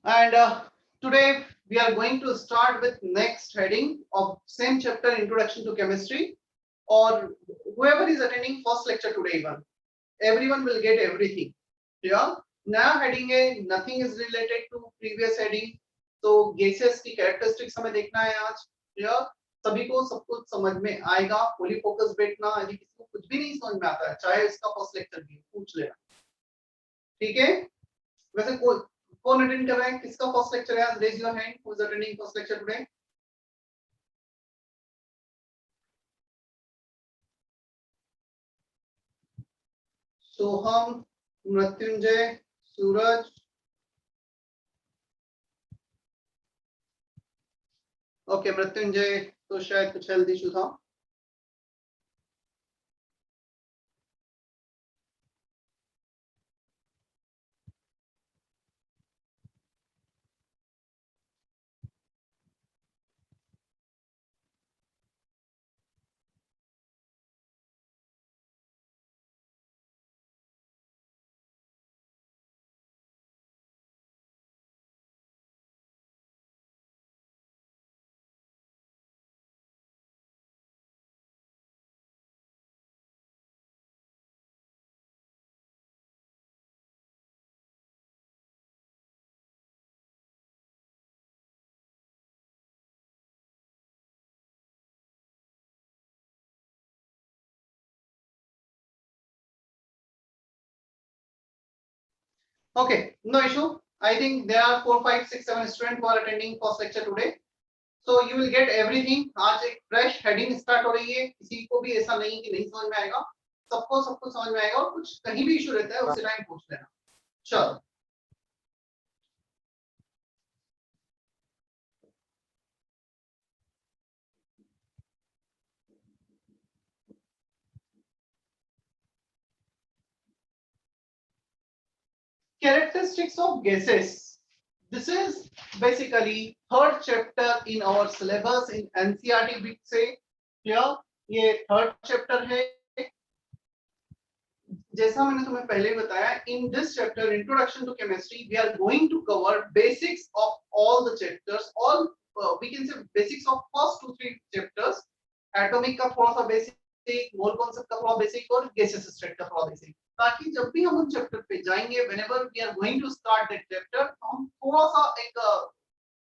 And today we are going to start with next heading of same chapter, Introduction to Chemistry. Or whoever is attending first lecture today, even everyone will get everything. Yeah. नया heading है, nothing is related to previous heading. तो gases की characteristics हमें देखना है आज. Yeah. सभी को सब कुछ समझ में आएगा. Fully focus बैठना. यदि किसी को कुछ भी नहीं समझ में आता है, चाहे इसका फर्स्ट लेक्चर भी पूछ लेना. ठीक है. वैसे कौन अटेंड कर रहा है, किसका फर्स्ट लेक्चर है आज? Raise your hand who is attending first lecture today. Soham, Mrityunjay, Suraj. Okay, Mrityunjay तो शायद कुछ हेल्थ इशू था. Okay, no issue. I think there are 4, 5, 6, 7 students who are attending first lecture today. So you will get everything. आज एक fresh heading start हो रही है. किसी को भी ऐसा नहीं कि नहीं समझ में आएगा. सबको सब कुछ समझ में आएगा और कुछ कहीं भी इशू रहता है उसी टाइम पूछ लेना. चलो. Characteristics of gases. This is basically third chapter in our syllabus in NCERT book से. Clear? ये third chapter है. जैसा मैंने तुम्हें पहले बताया, in this chapter introduction to chemistry we are going to cover basics of all the chapters. All we can say basics of first 2-3 chapters. Atomic का थोड़ा सा basic, mole concept का थोड़ा basic और gases state का थोड़ा basic. ताकि जब भी हम उन चैप्टर पे जाएंगे, whenever we are going to start that chapter, तो हम थोड़ा सा एक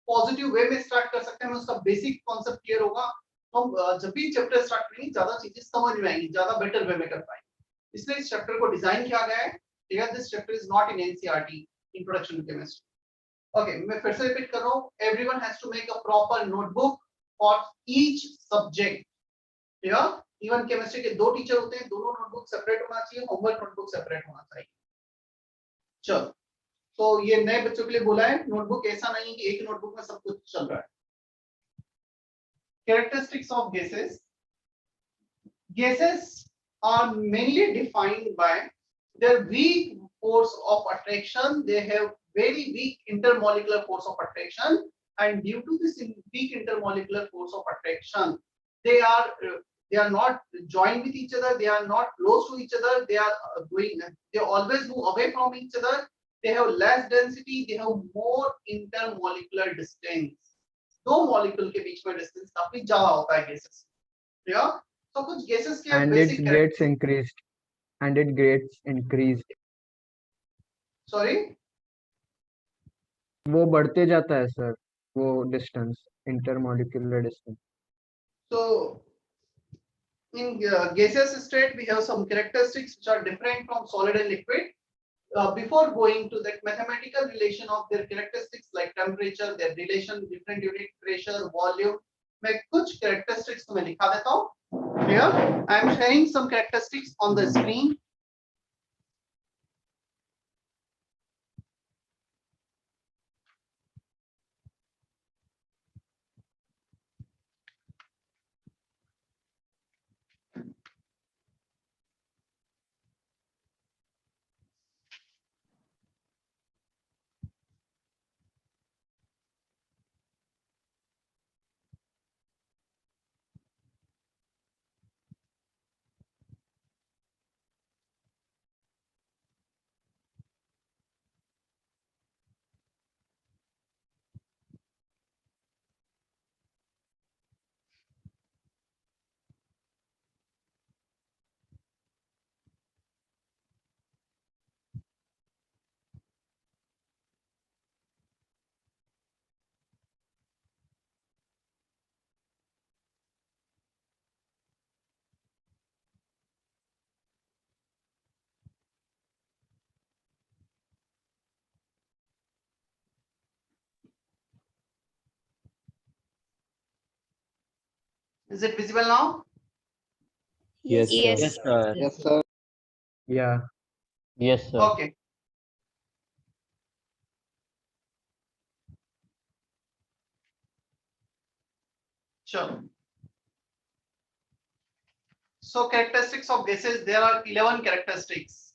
पॉजिटिव वे में स्टार्ट कर सकते हैं. हमें उसका बेसिक कॉन्सेप्ट क्लियर होगा, तो हम जब भी चैप्टर स्टार्ट करेंगे ज्यादा चीजें समझ में आएंगी, ज्यादा बेटर वे में कर पाएंगे. इसलिए इस चैप्टर को डिजाइन किया गया है. ठीक है, this chapter is not in NCERT introduction to chemistry. Okay, मैं फिर से रिपीट कर रहा हूं. Everyone has to make a proper notebook for each subject. ठीक है, इवन केमिस्ट्री के 2 टीचर होते हैं, दोनों नोटबुक सेपरेट होना चाहिए, होमवर्क नोटबुक सेपरेट होना चाहिए. चलो, तो ये नए बच्चों के लिए बोला है, नोटबुक ऐसा नहीं कि एक नोटबुक में सब कुछ चल रहा है. Characteristics of gases. Gases are mainly defined by their weak force of attraction. They have very weak intermolecular force of attraction, and due to this weak intermolecular force of attraction, they are not joined with each other. They are not close to each other. They always move away from each other. They have less density. They have more intermolecular distance. 2 molecule के बीच में distance काफी ज्यादा होता है gases. तो कुछ gases के and basic it gets increased and it gets increased. Sorry, वो बढ़ते जाता है सर, वो distance, intermolecular distance. so in gaseous state we have some characteristics which are different from solid and liquid. Before going to that mathematical relation of their characteristics like temperature, their relation different unit pressure, volume, मैं कुछ characteristics तुम्हें दिखा देता हूँ. Here I am sharing some characteristics on the screen. Is it visible now? Yes, sir. Yes, sir. Yes, sir. Yeah. Yes, sir. Okay. Sure. So characteristics of gases, there are 11 characteristics.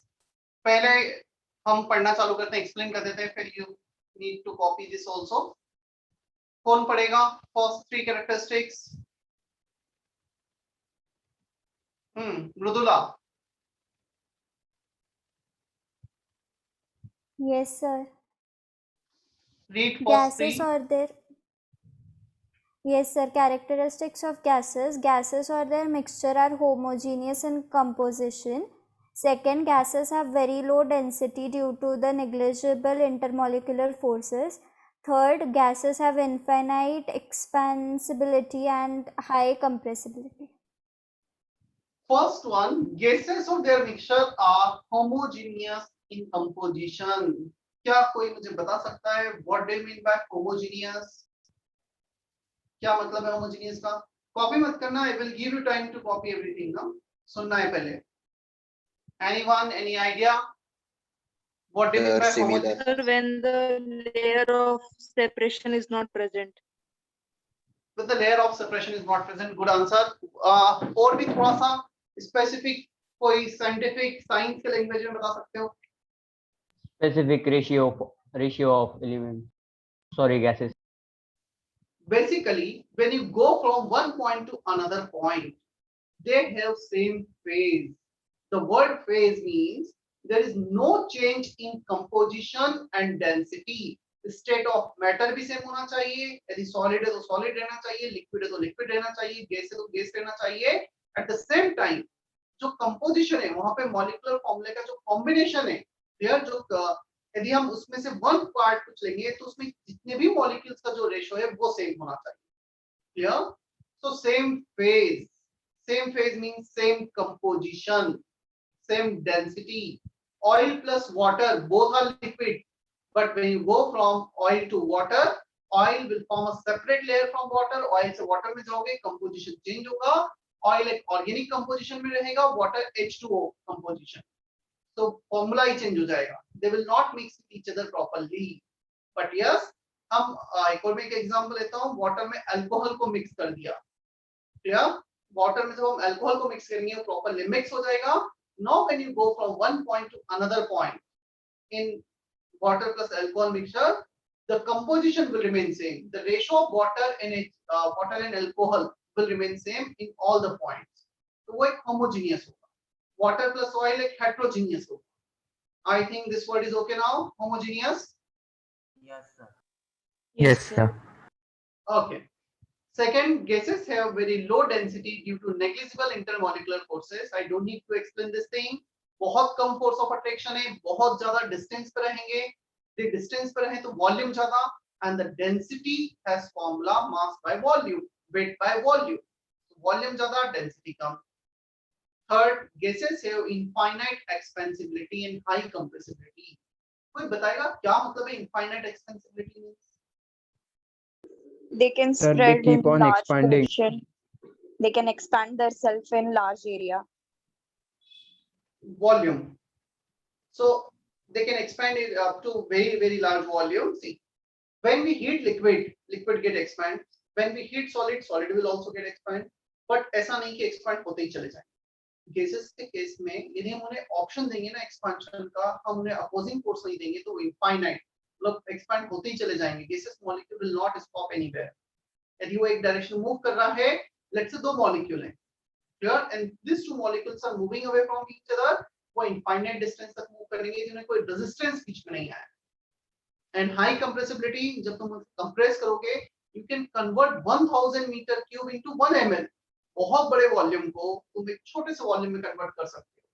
पहले हम पढ़ना चालू करते हैं, explain कर देते हैं, फिर you need to copy this also. कौन पढ़ेगा first 3 characteristics? Mridula. Yes, sir. Read first 3. Gases or their Yes, sir. Characteristics of gases. Gases or their mixture are homogeneous in composition. Second, gases have very low density due to the negligible intermolecular forces. Third, gases have infinite expansibility and high compressibility. First one, gases or their mixture are homogeneous in composition. क्या कोई मुझे बता सकता है what do you mean by homogeneous? क्या मतलब है homogeneous का? कॉपी मत करना, I will give you time to copy everything ना. सुनना है पहले. Anyone, any idea? What do you mean by Similar. homogeneous? When the layer of separation is not present. With the layer of separation is not present. Good answer. और भी थोड़ा सा specific कोई scientific science के language में बता सकते हो? Specific ratio of element. Sorry, gases. Basically, when you go from one point to another point, they have same phase. The word phase means there is no change in composition and density. State of matter भी same होना चाहिए, यदि solid है तो solid रहना चाहिए, liquid है तो liquid रहना चाहिए, gas है तो gas रहना चाहिए. At the same time, जो composition है वहाँ पे molecular formula का जो combination है, there जो यदि हम उसमें से one part कुछ लेंगे तो उसमें जितने भी molecules का जो ratio है वो same होना चाहिए. Clear? So same phase. Same phase means same composition, same density. Oil plus water, both are liquid. But when you go from oil to water, oil will form a separate layer from water. Oil से water में जाओगे, composition change होगा. Oil एक organic composition में रहेगा, water H2O composition. So formula ही change हो जाएगा. They will not mix with each other properly. But yes, हम एक और मैं एक example लेता हूँ. Water में alcohol को mix कर दिया. Clear? Water में जब हम alcohol को mix करेंगे, वो properly mix हो जाएगा. Now when you go from one point to another point in water plus alcohol mixture, the composition will remain same. The ratio of water and alcohol will remain same in all the points. तो वो एक homogeneous होगा. Water plus oil एक heterogeneous होगा. I think this word is okay now. Homogeneous. Yes, sir. Yes, sir. Okay. Second, gases have very low density due to negligible intermolecular forces. I don't need to explain this thing. बहुत कम force of attraction है, बहुत ज़्यादा distance पे रहेंगे. The distance पे रहे तो volume ज़्यादा, and the density has formula mass by volume, weight by volume. Volume ज़्यादा, density come. Third, gases have infinite expansibility and high compressibility. कोई बताएगा क्या मतलब है infinite expansibility means? They can Sir, they spread in keep on large expanding. portion. They can expand themselves in large area. Volume. So they can expand it up to very large volume. See, when we heat liquid, liquid get expand. When we heat solid, solid will also get expand. But ऐसा नहीं कि expand होते ही चले जाए. Gases के case में यदि हम उन्हें ऑप्शन देंगे ना एक्सपेंशन का, हम उन्हें अपोजिंग फोर्स नहीं देंगे तो इनफाइनाइट मतलब एक्सपैंड होते ही चले जाएंगे. Gases molecule will not stop anywhere. यदि वो एक डायरेक्शन मूव कर रहा है, लेट्स से दो मॉलिक्यूल हैं, clear, and these two molecules are moving away from each other, वो इनफाइनाइट डिस्टेंस तक मूव करेंगे जिन्हें कोई रेजिस्टेंस बीच में नहीं आया. एंड हाई कंप्रेसिबिलिटी, जब तुम कंप्रेस करोगे, you can convert 1000 metre cube into 1 ml. बहुत बड़े वॉल्यूम को तुम एक छोटे से वॉल्यूम में कन्वर्ट कर सकते हो.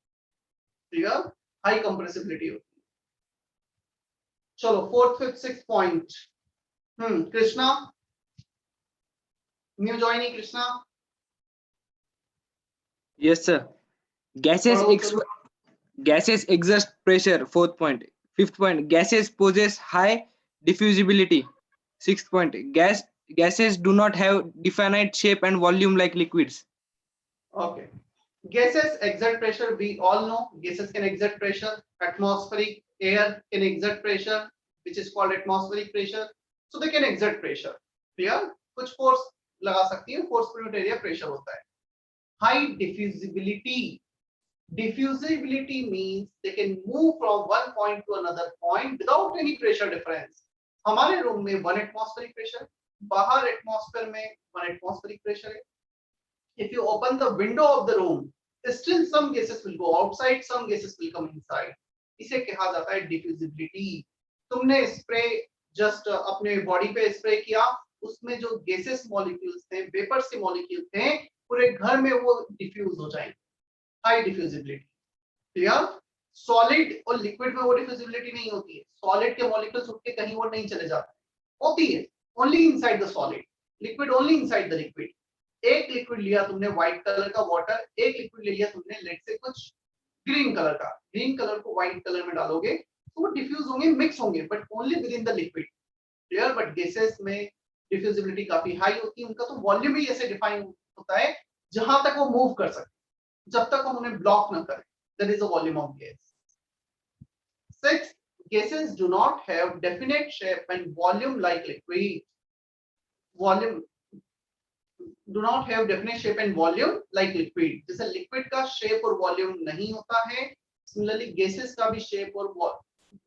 क्लियर? हाई कंप्रेसिबिलिटी होती है. चलो fourth fifth sixth point. Krishna, new joining Krishna. Yes, sir. Gases exert pressure. Fourth point. Fifth point. Gases possess high diffusibility. Sixth point. gases do not have definite shape and volume like liquids. Okay. Gases exert pressure. We all know gases can exert pressure. Atmospheric air can exert pressure, which is called atmospheric pressure. So they can exert pressure. Clear? कुछ force लगा सकती है. Force per unit area pressure होता है. High diffusibility. Diffusibility means they can move from one point to another point without any pressure difference. हमारे room में 1 atmospheric pressure, बाहर atmosphere में 1 atmospheric pressure है. If you open the window of the room, still some gases will go outside, some gases will come inside. इसे कहा जाता है diffusibility. तुमने स्प्रे जस्ट अपने बॉडी पे स्प्रे किया, उसमें जो गैसेस मॉलिक्यूल्स थे, वेपर्स के मॉलिक्यूल थे, पूरे घर में वो डिफ्यूज हो जाएंगे. High diffusibility. क्लियर? सॉलिड और लिक्विड में वो डिफ्यूजिबिलिटी नहीं होती है. सॉलिड के मॉलिक्यूल्स उठ के कहीं और नहीं चले जाते. होती है only inside the solid. Liquid only inside the liquid. एक लिक्विड लिया तुमने व्हाइट कलर का वाटर, एक लिक्विड ले लिया तुमने लेट से कुछ ग्रीन कलर का. ग्रीन कलर को व्हाइट कलर में डालोगे तो वो डिफ्यूज होंगे, मिक्स होंगे, but only with in the liquid. Clear? But gases में डिफ्यूजिबिलिटी काफी हाई होती है. उनका तो वॉल्यूम ही ऐसे डिफाइन होता है जहां तक वो मूव कर सकते, जब तक हम उन्हें ब्लॉक न करें. That is the volume of gas. 6. Gases do not have definite shape and volume like liquid. Volume do not have definite shape and volume like liquid. जैसे लिक्विड का शेप और वॉल्यूम नहीं होता है, सिमिलरली गैसेस का भी shape और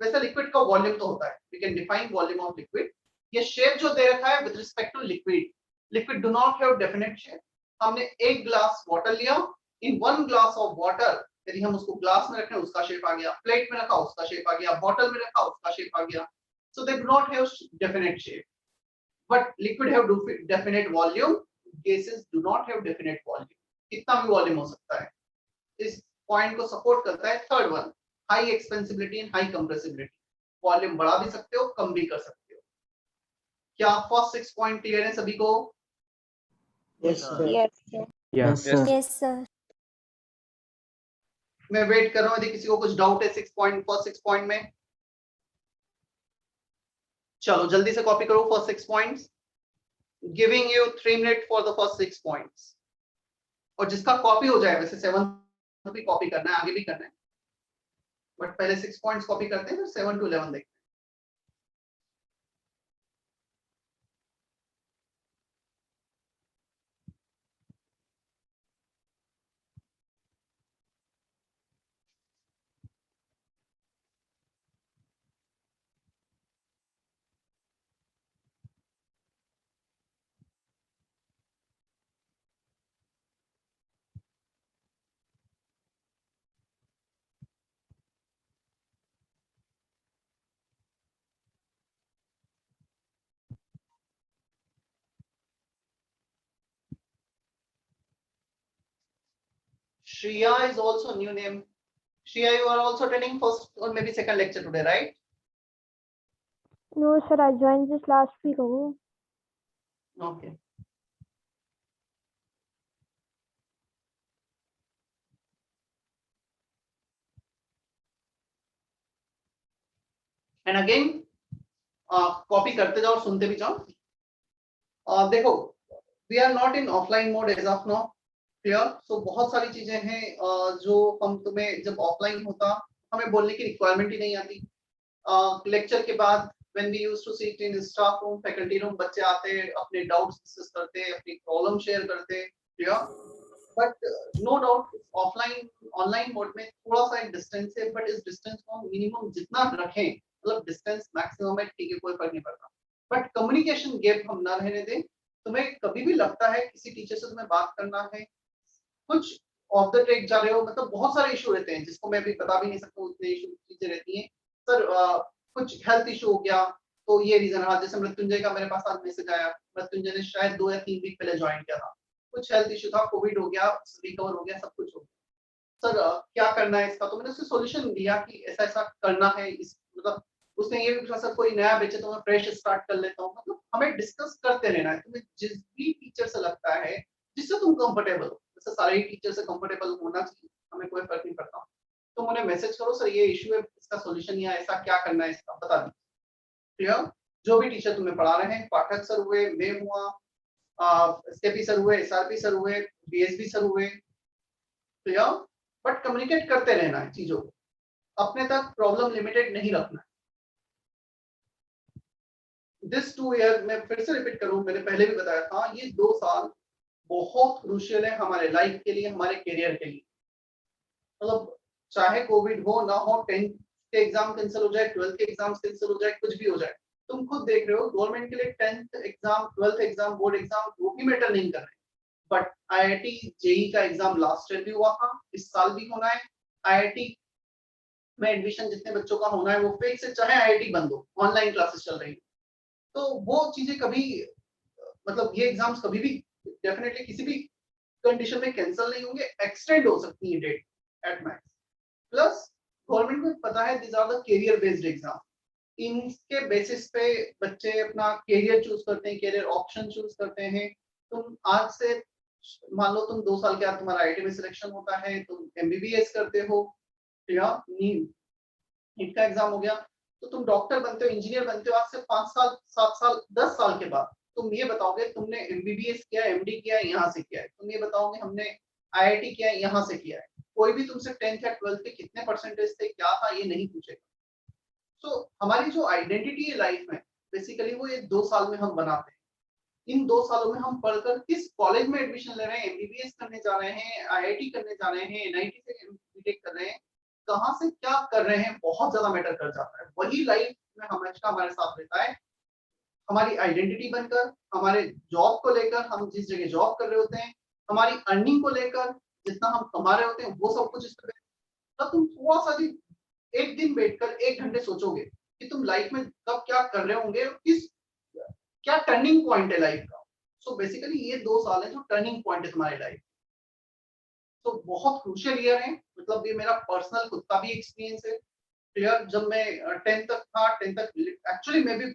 वैसे लिक्विड का वॉल्यूम तो होता है. We can define volume of liquid. ये शेप जो दे रखा है with respect to liquid. Liquid do not have definite shape. हमने एक ग्लास वाटर लिया, इन 1 ग्लास ऑफ वाटर यदि हम उसको ग्लास में रखें उसका शेप आ गया, प्लेट में रखा उसका शेप आ गया, बॉटल में रखा उसका शेप आ गया. So they do not have definite shape. But liquid have definite volume. Gases do not have definite volume. कितना भी वॉल्यूम हो सकता है. इस पॉइंट को सपोर्ट करता है third one, high expansibility and high compressibility. Volume बढ़ा भी सकते हो, कम भी कर सकते हो. क्या फर्स्ट 6 पॉइंट क्लियर है सभी को? Yes, sir. Yes, sir. Yes, Yes. Yes, sir. मैं वेट कर रहा हूं यदि किसी को कुछ डाउट है 6 पॉइंट, फर्स्ट 6 पॉइंट में. चलो जल्दी से कॉपी करो first 6 points. Giving you 3 minutes for the first 6 points. और जिसका कॉपी हो जाए, वैसे 7 भी कॉपी करना है, आगे भी करना है, बट पहले 6 पॉइंट्स कॉपी करते हैं, फिर 7 to 11 देखते हैं. Shreya is also new name. Shreya, you are also attending first or maybe second lecture today, right? No, sir, I joined this last week ago. Okay. And again, copy करते जाओ, सुनते भी जाओ. देखो, we are not in offline mode as of now. Clear? So बहुत सारी चीजें हैं जो हम तुम्हें जब ऑफलाइन होता हमें बोलने की रिक्वायरमेंट ही नहीं आती. लेक्चर के बाद when we used to sit in staff room, faculty room, बच्चे आते अपने डाउट्स डिस्कस करते, अपनी प्रॉब्लम शेयर करते. Clear? But no doubt offline online mode में थोड़ा सा एक डिस्टेंस है, बट इस डिस्टेंस को मिनिमम जितना रखें, मतलब डिस्टेंस मैक्सिमम है, ठीक है, कोई फर्क नहीं पड़ता, बट कम्युनिकेशन गैप हम ना रहने दें. तुम्हें कभी भी लगता है किसी टीचर से तुम्हें बात करना है, कुछ ऑफ द ट्रैक जा रहे हो, मतलब बहुत सारे इशू रहते हैं जिसको मैं अभी बता भी नहीं सकता हूँ, इतने इशू चीजें रहती हैं. सर कुछ हेल्थ इशू हो गया तो ये रीजन रहा. जैसे मृत्युंजय का मेरे पास आज मैसेज आया, मृत्युंजय ने शायद 2 या 3 वीक पहले ज्वाइन किया था, कुछ हेल्थ इशू था, कोविड हो गया, रिकवर हो गया, सब कुछ हो गया. सर क्या करना है इसका? तो मैंने उससे सॉल्यूशन दिया कि ऐसा ऐसा करना है. इस मतलब उसने ये भी पूछा सर कोई नया बेचे तो मैं फ्रेश स्टार्ट कर लेता हूँ. मतलब हमें डिस्कस करते रहना है. तुम्हें जिस भी टीचर से लगता है जिससे तुम कंफर्टेबल हो, जैसे सारे टीचर से कंफर्टेबल होना चाहिए, हमें कोई फर्क नहीं पड़ता. तो उन्हें मैसेज करो, सर ये इशू है, इसका सॉल्यूशन या ऐसा क्या करना है, इसका बता दीजिए. क्लियर? जो भी टीचर तुम्हें पढ़ा रहे हैं, पाठक सर हुए, मैं हुआ, एसकेपी सर हुए, एसआरपी सर हुए, बीएसबी सर हुए, तो या बट कम्युनिकेट करते रहना है चीजों को, अपने तक प्रॉब्लम लिमिटेड नहीं रखना है। दिस 2 ईयर, मैं फिर से रिपीट करूं, मैंने पहले भी बताया था, ये 2 साल बहुत क्रूशियल है हमारे लाइफ के लिए, हमारे करियर के लिए। मतलब चाहे कोविड हो ना हो, 10th के एग्जाम कैंसिल हो जाए, 12th के एग्जाम कैंसिल हो जाए, कुछ भी हो जाए, तुम खुद देख रहे हो गवर्नमेंट के लिए 10th exam, 12th exam, board exam वो भी मैटर नहीं कर रहे। बट आईआईटी जेई का एग्जाम लास्ट ईयर भी हुआ था, इस साल भी होना है। आईआईटी में एडमिशन जितने बच्चों का होना है वो फिक्स है, चाहे आईआईटी बंद हो, ऑनलाइन क्लासेस चल रही है, तो वो चीजें कभी, मतलब ये एग्जाम्स कभी भी डेफिनेटली किसी भी कंडीशन में कैंसिल नहीं होंगे, एक्सटेंड हो सकती है date at max. Plus government को पता है this are the career based exam, इनके बेसिस पे बच्चे अपना करियर चूज करते हैं, करियर ऑप्शन चूज करते हैं। तुम आज से मान लो तुम 2 साल के बाद तुम्हारा आईआईटी में सिलेक्शन होता है, तुम एमबीबीएस करते हो या नीट का एग्जाम हो गया, तो तुम डॉक्टर बनते हो, इंजीनियर बनते हो, आज से 5 साल, 7 साल, 10 साल के बाद तुम ये बताओगे तुमने एमबीबीएस किया, एमडी किया, यहाँ से किया है, तुम ये बताओगे हमने आईआईटी किया है, यहाँ से किया है। कोई भी तुमसे 10th या 12th के कितने परसेंटेज थे, क्या था, ये नहीं पूछेगा। तो हमारी जो आइडेंटिटी है लाइफ में, बेसिकली वो ये 2 साल में हम बनाते हैं। इन 2 सालों में हम पढ़कर किस कॉलेज में एडमिशन ले रहे हैं, एमबीबीएस करने जा रहे हैं, आईआईटी करने जा रहे हैं, एनआईटी से बीटेक कर रहे हैं, कहाँ से क्या कर रहे हैं, बहुत ज्यादा मैटर कर जाता है। वही लाइफ में हमेशा हमारे साथ रहता है, हमारी आइडेंटिटी बनकर, हमारे जॉब को लेकर, हम जिस जगह जॉब कर रहे होते हैं, हमारी अर्निंग को लेकर, जितना हम कमा रहे होते हैं, वो सब कुछ इस पर। तब तुम थोड़ा सा भी एक दिन बैठकर 1 घंटे सोचोगे कि तुम लाइफ में कब क्या कर रहे होंगे, किस क्या टर्निंग पॉइंट है लाइफ का। सो बेसिकली ये 2 साल है जो टर्निंग पॉइंट है तुम्हारी लाइफ। तो बहुत क्रूशियल ईयर है, मतलब ये मेरा पर्सनल खुद का भी एक्सपीरियंस है। क्लियर, जब मैं 10th तक था, 10th तक एक्चुअली मैं भी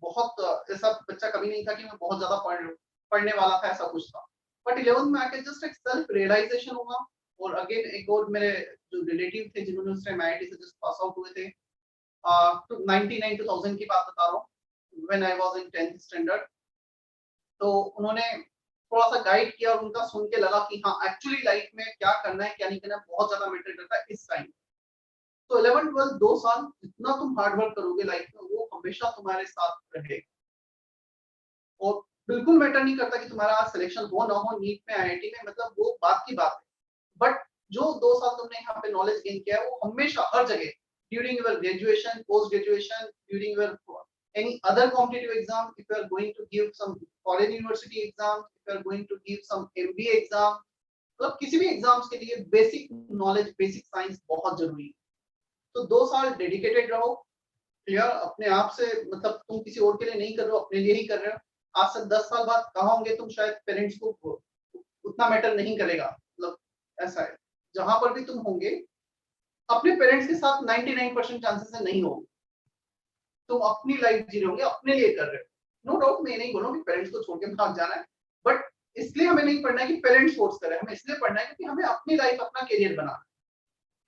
बहुत ऐसा बच्चा कभी नहीं था कि मैं बहुत ज्यादा पढ़ने वाला था, ऐसा कुछ था। बट 11th में आके जस्ट एक सेल्फ रियलाइजेशन हुआ। और अगेन एक और मेरे जो रिलेटिव थे जिन्होंने उस टाइम आईआईटी से जस्ट पास आउट हुए थे, 99 2000 की बात बता रहा हूँ, when I was in 10th standard, तो उन्होंने थोड़ा सा गाइड किया और उनका सुन के लगा कि हाँ एक्चुअली लाइफ में क्या करना है क्या नहीं करना है बहुत ज्यादा मैटर करता है इस टाइम। तो 11 12 2 साल जितना तुम हार्ड वर्क करोगे लाइफ में, वो हमेशा तुम्हारे साथ रहेगा। और बिल्कुल मैटर नहीं करता कि तुम्हारा आज सिलेक्शन हो ना हो नीट में, आईआईटी में, मतलब वो बात की बात है। बट जो 2 साल तुमने यहाँ पे नॉलेज गेन किया है, वो हमेशा हर जगह, during your graduation, post graduation, during your any other competitive exam, if you are going to give some foreign university exam, if you are going to give some MBA exam, मतलब किसी भी exams के लिए basic knowledge, basic science बहुत जरूरी है। तो 2 साल डेडिकेटेड रहो। क्लियर, अपने आप से, मतलब तुम किसी और के लिए नहीं कर रहे हो, अपने लिए ही कर रहे हो। आज से 10 साल बाद कहाँ होंगे तुम, शायद पेरेंट्स को उतना मैटर नहीं करेगा। मतलब ऐसा है, जहां पर भी तुम होंगे अपने पेरेंट्स के साथ 99% चांसेस है नहीं होंगे। तुम अपनी लाइफ जी रहे होंगे, अपने लिए कर रहे हो। नो डाउट, मैं नहीं बोलूँ कि पेरेंट्स को छोड़ के भाग जाना है, बट इसलिए हमें नहीं पढ़ना है कि पेरेंट्स फोर्स करें, हमें इसलिए पढ़ना है क्योंकि हमें अपनी लाइफ, अपना करियर बनाना है।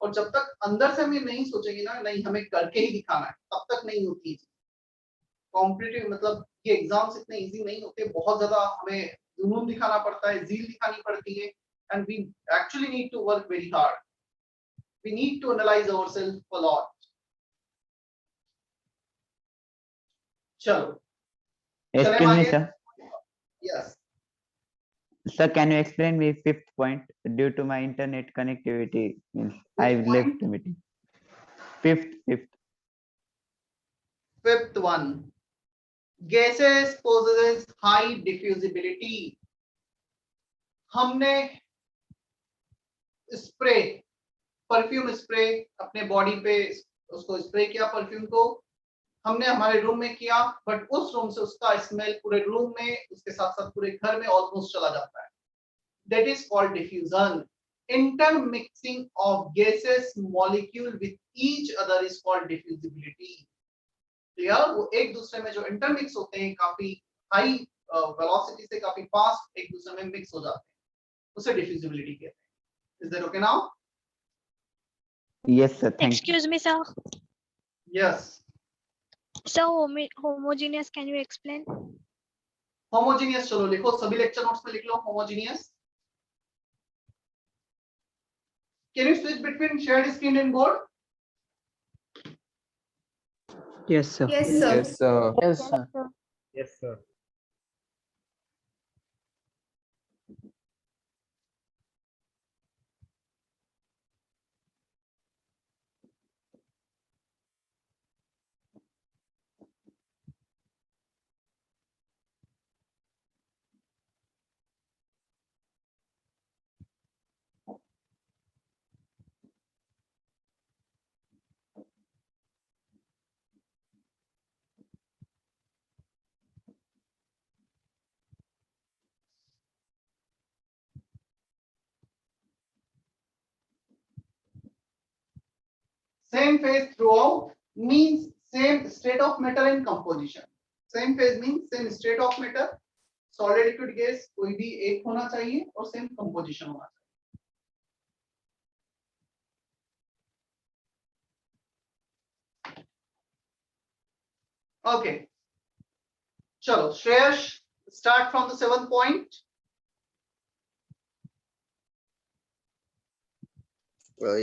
और जब तक अंदर से हमें नहीं सोचेंगे ना, नहीं हमें करके ही दिखाना है, तब तक नहीं होती। कॉम्पिटिटिव, मतलब ये एग्जाम्स इतने इजी नहीं होते, बहुत ज्यादा हमें जुनून दिखाना पड़ता है, जील दिखानी पड़ती है, and we actually need to work very hard. We need to analyse ourself a lot. चलो, Excuse me, sir. Yes. Sir, can you explain me 5th point? Due to my internet connectivity, means I've left the meeting. Fifth one. Gases possesses high diffusibility. हमने spray, perfume spray अपने body पे उसको spray किया, perfume को हमने हमारे room में किया, बट उस रूम से उसका स्मेल पूरे रूम में, उसके साथ साथ पूरे घर में ऑलमोस्ट चला जाता है। That is called diffusion. Intermixing of gases molecule with each other is called diffusibility. Clear, वो एक दूसरे में जो इंटरमिक्स होते हैं, काफी हाई वेलोसिटी से काफी फास्ट एक दूसरे में मिक्स हो जाते हैं, उसे डिफ्यूजिबिलिटी कहते हैं। Is that okay now? Yes, sir. Thank you. Excuse me, sir. Yes. So homogeneous, can you explain? Homogeneous चलो लिखो, सभी लेक्चर नोट्स में लिख लो homogeneous. Can you switch between shared screen and board? Yes, sir. Yes, sir. Yes, sir. Yes, sir. Yes, sir. Same phase throughout means same state of matter and composition. Same phase means same state of matter, solid, liquid, gas कोई भी एक होना चाहिए और same composition होना चाहिए. Okay. चलो Shreyas, start from the 7th point.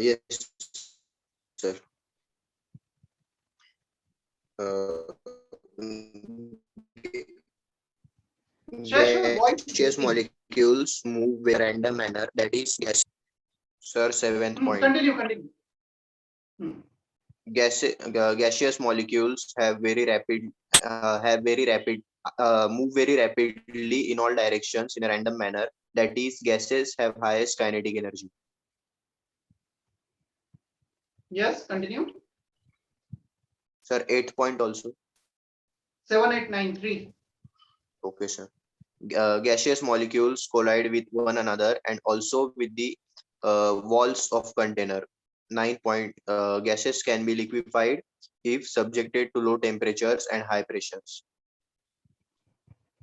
Yes, sir. Gaseous molecules move in a random manner, that is gas. Sir, 7th point. Continue. Gaseous molecules move very rapidly in all directions in a random manner, that is gases have highest kinetic energy. Yes, continue. Sir, 8th point also. 7, 8, 9, 3. Okay, sir. Gaseous molecules collide with one another and also with the walls of container. 9th point. Gases can be liquefied if subjected to low temperatures and high pressures.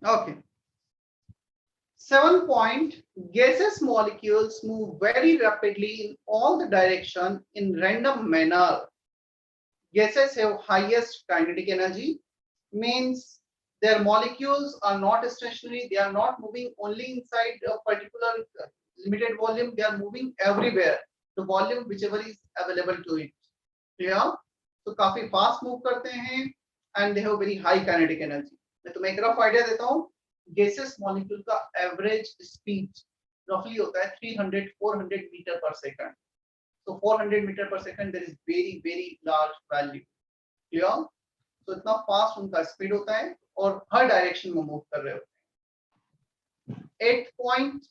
Okay. 7th point. Gaseous molecules move very rapidly in all the direction in random manner. Gases have highest kinetic energy, means their molecules are not stationary, they are not moving only inside a particular limited volume, they are moving everywhere, the volume whichever is available to it. Yeah, so काफी fast move करते हैं and they have very high kinetic energy. मैं तुम्हें एक rough idea देता हूँ. Gaseous molecule का average speed roughly होता है 300-400 meter per second. So 400 meter per second, there is very large value. Clear? So इतना fast उनका speed होता है और हर direction में move कर रहे होते हैं. 8th point,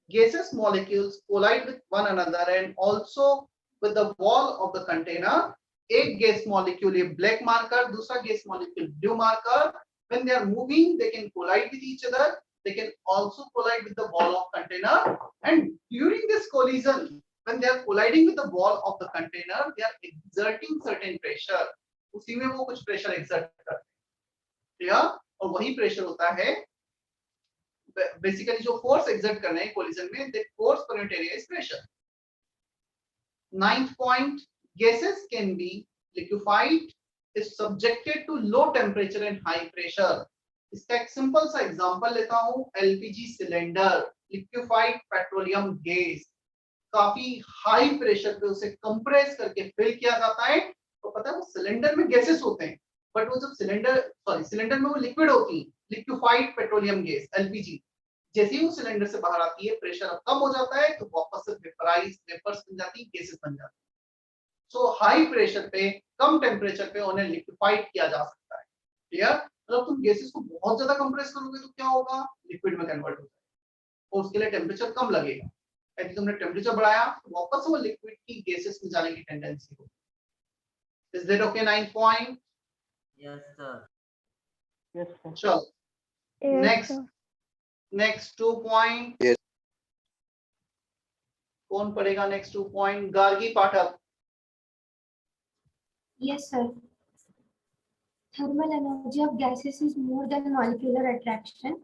gaseous molecules collide with one another and also with the wall of the container. एक gas molecule है black marker, दूसरा gas molecule blue marker. When they are moving, they can collide with each other. They can also collide with the wall of container. And during this collision, when they are colliding with the wall of the container, they are exerting certain pressure. उसी में वो कुछ pressure exert करते हैं. Yeah? और वही pressure होता है. Basically जो force exert कर रहे हैं collision में, that force per unit area is pressure. 9th point, gases can be liquefied is subjected to low temperature and high pressure. इसका एक simple सा example लेता हूँ. LPG cylinder, liquefied petroleum gas, काफी high pressure पे उसे compress करके fill किया जाता है. तो पता है वो cylinder में gases होते हैं, but वो जब cylinder में वो liquid होती है, liquefied petroleum gas LPG. जैसे ही वो cylinder से बाहर आती है, pressure अब कम हो जाता है, तो वापस से vapors बन जाती है, gases बन जाती है. So high pressure पे, कम temperature पे उन्हें liquefied किया जा सकता है. Clear? मतलब तुम gases को बहुत ज्यादा compress करोगे तो क्या होगा? Liquid में convert हो जाएगा. और उसके लिए temperature कम लगेगा. यदि तुमने temperature बढ़ाया, तो वापस वो liquid की gases में जाने की tendency होगी. Is that okay? 9th point. Yes, sir. Yes, sir. चलो. Yes, Next. sir. Next 2 point. Yes. कौन पढ़ेगा next 2 point? Gargi Pathak. Yes, sir. Thermal energy of gases is more than molecular attraction.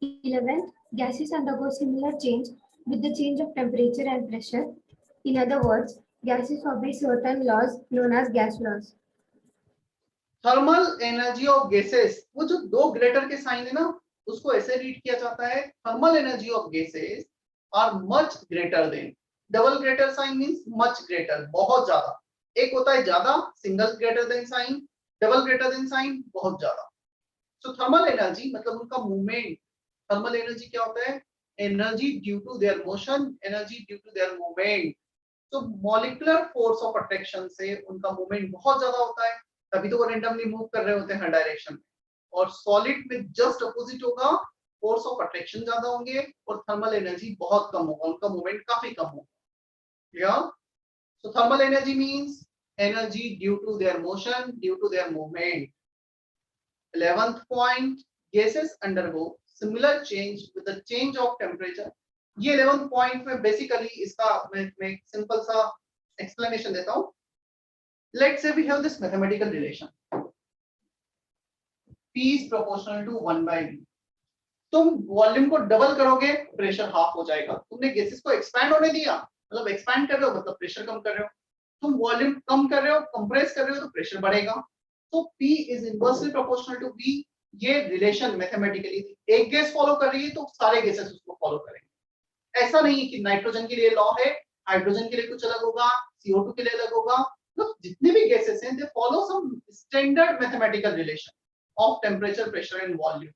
11th, gases undergo similar change with the change of temperature and pressure. In other words, gases obey certain laws known as gas laws. Thermal energy of gases, वो जो दो greater के sign है ना, उसको ऐसे read किया जाता है, thermal energy of gases are much greater than, double greater sign means much greater, बहुत ज्यादा, एक होता है ज्यादा, single greater than sign, double greater than sign बहुत ज्यादा। सो थर्मल एनर्जी मतलब उनका मूवमेंट, थर्मल एनर्जी क्या होता है, energy due to their motion, energy due to their movement. तो मॉलिक्यूलर फोर्स ऑफ अट्रैक्शन से उनका मूवमेंट बहुत ज्यादा होता है, तभी तो वो रेंडमली मूव कर रहे होते हैं हर डायरेक्शन में। और सॉलिड में जस्ट अपोजिट होगा, फोर्स ऑफ अट्रैक्शन ज्यादा होंगे और थर्मल एनर्जी बहुत कम होगा, उनका मूवमेंट काफी कम होगा। Clear? So thermal energy means energy due to their motion, due to their movement. 11th point, gases undergo similar change with the change of temperature। ये 11th point में बेसिकली इसका मैं एक सिंपल सा एक्सप्लेनेशन देता हूँ। Let's say we have this mathematical relation, P is proportional to 1 by V। तुम volume को डबल करोगे, प्रेशर हाफ हो जाएगा। तुमने गैसेस को एक्सपैंड होने दिया, मतलब एक्सपैंड कर रहे हो मतलब प्रेशर कम कर रहे हो। तुम वॉल्यूम कम कर रहे हो, कंप्रेस कर रहे हो तो प्रेशर बढ़ेगा। तो P is inversely proportional to V। ये रिलेशन मैथमेटिकली एक गैस फॉलो कर रही है तो सारे गैसेस उसको फॉलो करेंगे। ऐसा नहीं कि नाइट्रोजन के लिए लॉ है, हाइड्रोजन के लिए कुछ अलग होगा, CO2 के लिए अलग होगा। तो जितने भी गैसेस हैं they follow some standard mathematical relation of temperature, pressure and volume.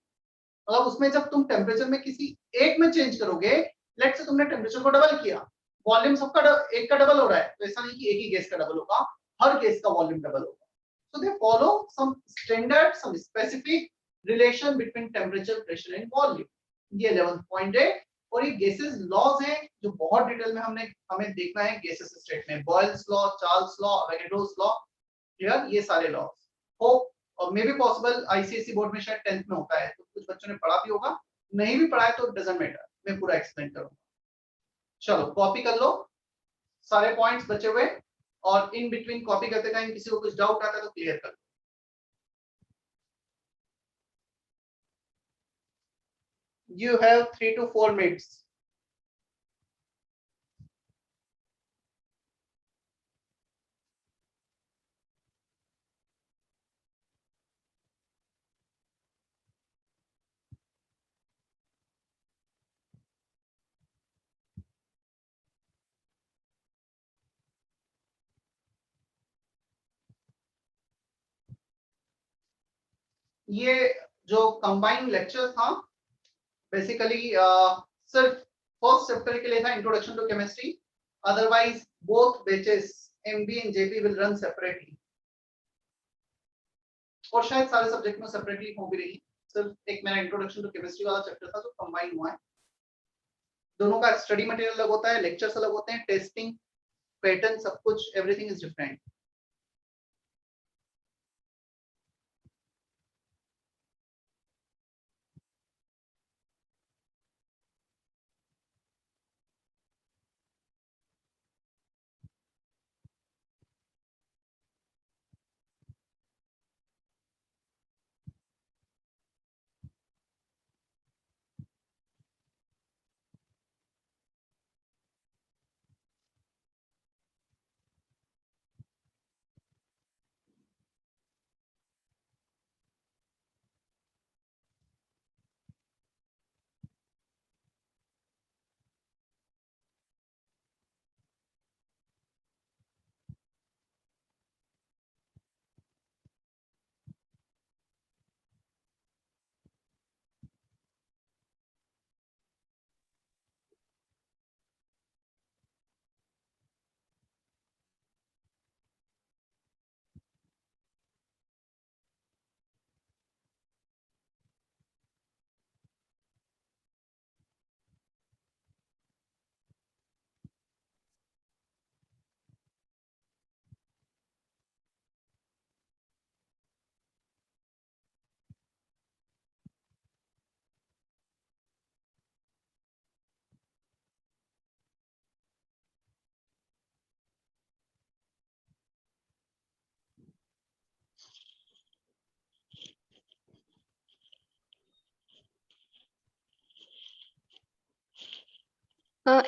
मतलब उसमें जब तुम टेम्परेचर में किसी एक में चेंज करोगे, लेट्स से तुमने टेम्परेचर को डबल किया, वॉल्यूम सबका एक का डबल हो रहा है, तो ऐसा नहीं कि एक ही गैस का डबल होगा, हर गैस का वॉल्यूम डबल होगा। So they follow some standard, some specific relation between temperature, pressure and volume। ये 11th point है। और ये gases laws हैं जो बहुत डिटेल में हमें देखना है gases स्टेट में, Boyle's law, Charles law, Avogadro's law, clear? ये सारे लॉज होप और may be possible ICSE board में शायद 10th में होता है, तो कुछ बच्चों ने पढ़ा भी होगा, नहीं भी पढ़ा है तो डजंट मैटर, मैं पूरा एक्सप्लेन करूंगा। चलो कॉपी कर लो सारे पॉइंट्स बचे हुए, और इन बिटवीन कॉपी करते टाइम किसी को कुछ डाउट आता है तो क्लियर कर। You have 3 to 4 minutes। ये जो कंबाइंड लेक्चर था बेसिकली सिर्फ फर्स्ट चैप्टर के लिए था, introduction to chemistry. Otherwise both batches MB and JP will run separately, और शायद सारे सब्जेक्ट में सेपरेटली हो भी रही। सिर्फ एक मेरा इंट्रोडक्शन टू केमिस्ट्री वाला चैप्टर था जो कंबाइन हुआ है। दोनों का स्टडी मटेरियल अलग होता है, लेक्चर्स अलग होते हैं, टेस्टिंग पैटर्न सब कुछ everything is different.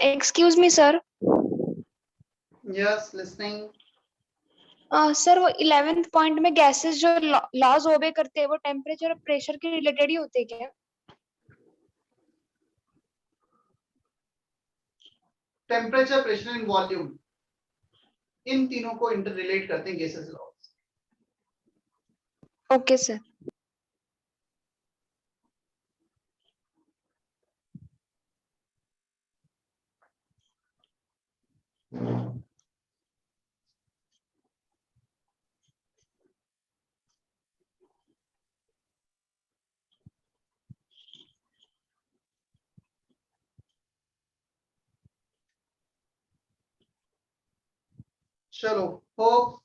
Excuse me, sir. Yes, listening। Sir वो 11th पॉइंट में गैसेस जो लॉज ओबे करते हैं वो टेम्परेचर और प्रेशर के रिलेटेड ही होते हैं क्या? टेम्परेचर, प्रेशर एंड वॉल्यूम, इन तीनों को इंटर रिलेट करते हैं गैसेस लॉज। Okay sir. चलो, होप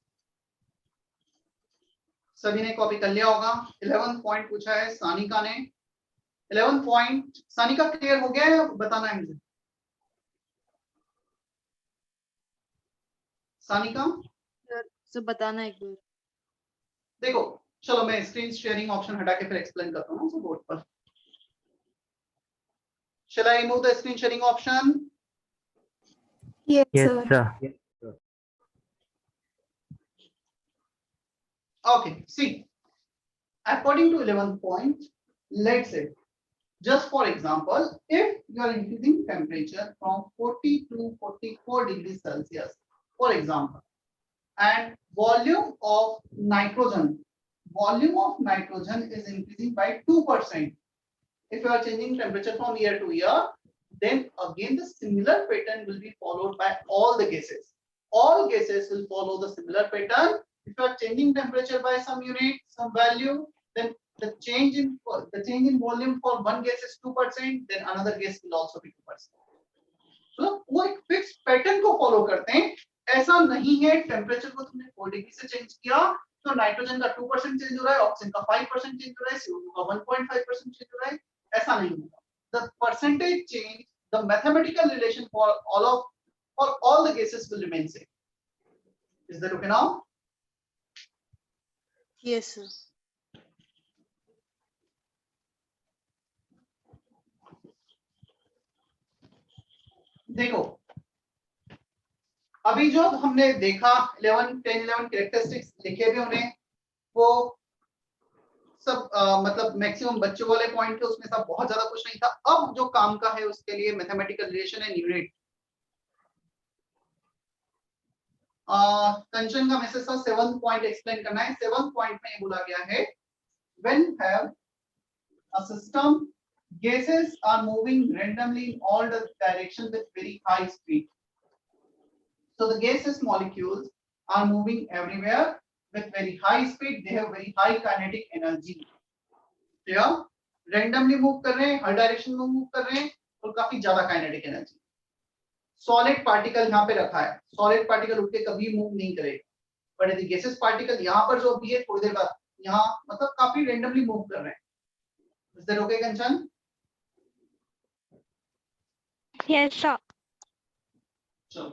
सभी ने कॉपी कर लिया होगा। 11 पॉइंट पूछा है सानिका ने। 11 पॉइंट सानिका क्लियर हो गया है? बताना है मुझे। सानिका सर बताना एक बार। देखो, चलो मैं स्क्रीन शेयरिंग ऑप्शन हटा के फिर एक्सप्लेन करता हूँ बोर्ड पर। Shall I remove the screen sharing option? Yes, Yes, sir. sir. Okay, see, according to 11th point, let's say, just for example, if you are increasing temperature from 40 to 44 degrees Celsius, for example, and volume of nitrogen is increasing by 2%. If you are changing temperature from year to year, then again the similar pattern will be followed by all the gases. All gases will follow the similar pattern. If you are changing temperature by some unit, some value, then the change in volume for one gas is 2%, then another gas will also be 2%. तो वो एक fix pattern को follow करते हैं। ऐसा नहीं है temperature को तुमने 4 डिग्री से चेंज किया तो नाइट्रोजन का 2% चेंज हो रहा है, ऑक्सीजन का 5% चेंज हो रहा है, CO2 का 1.5% चेंज हो रहा है। ऐसा नहीं होगा। The percentage change, the mathematical relation for all the gases will remain same. Is that okay now? Yes, sir. देखो, अभी जो हमने देखा 11 10 11 कैरेक्टरिस्टिक्स लिखे भी उन्हें, वो सब मतलब मैक्सिमम बच्चों वाले पॉइंट थे, उसमें सब बहुत ज्यादा कुछ नहीं था। अब जो काम का है उसके लिए मैथमेटिकल रिलेशन एंड यूनिट। कंचन का मैसेज था 7th पॉइंट एक्सप्लेन करना है। 7th पॉइंट में ये बोला गया है when have a system gases are moving randomly in all the direction with very high speed. So the gases molecules are moving everywhere with very high speed. They have very high kinetic energy. Clear? Randomly move कर रहे हैं, हर direction में move कर रहे हैं और काफी ज्यादा काइनेटिक एनर्जी। सॉलिड पार्टिकल यहाँ पे रखा है, सॉलिड पार्टिकल उठ के कभी मूव नहीं करेगा, बट यदि गैसेस पार्टिकल यहाँ पर जो भी है थोड़ी देर बाद यहाँ मतलब काफी रेंडमली मूव कर रहे हैं। Is that okay, Kanchan? Yes, sir. So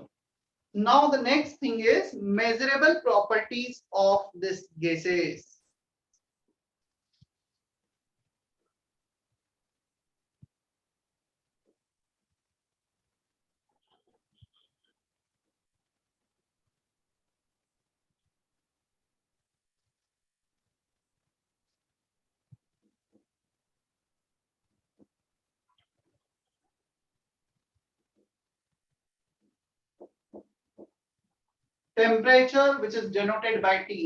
now the next thing is measurable properties of this gases. Temperature which is denoted by T.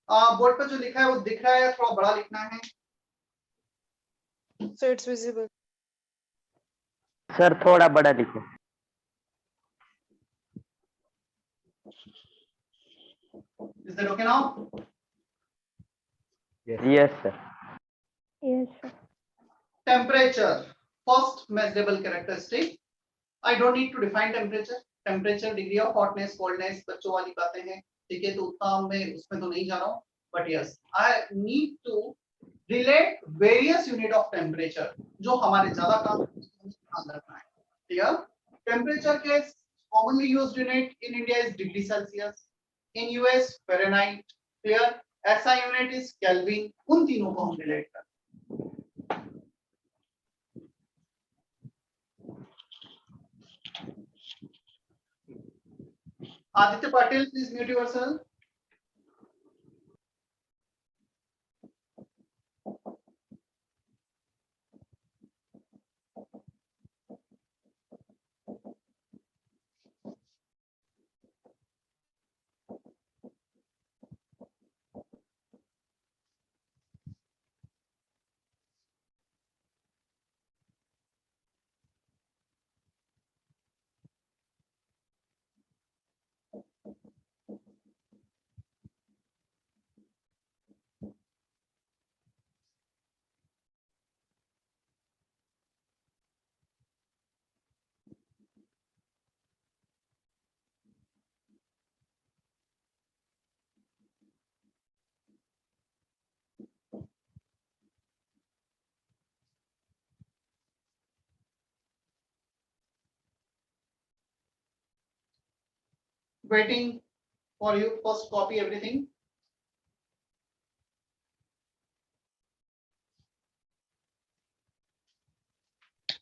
Board पर जो लिखा है वो दिख रहा है, थोड़ा बड़ा लिखना है। So it's visible. सर थोड़ा बड़ा लिखो। Is that okay now? Yes, sir. Yes, sir. Temperature, first measurable characteristic. I don't need to define temperature. Temperature, degree of hotness, coldness, बच्चों वाली बातें हैं, ठीक है, तो उतना मैं उसमें तो नहीं जा रहा हूँ, but yes, I need to relate various unit of temperature जो हमारे ज्यादा काम ध्यान रखना है। Clear? Temperature के commonly used unit in India is degree Celsius, in US Fahrenheit. Clear? SI unit is Kelvin. उन तीनों को हम relate करते हैं। Aditya Patil, please mute yourself. waiting for you. First copy everything.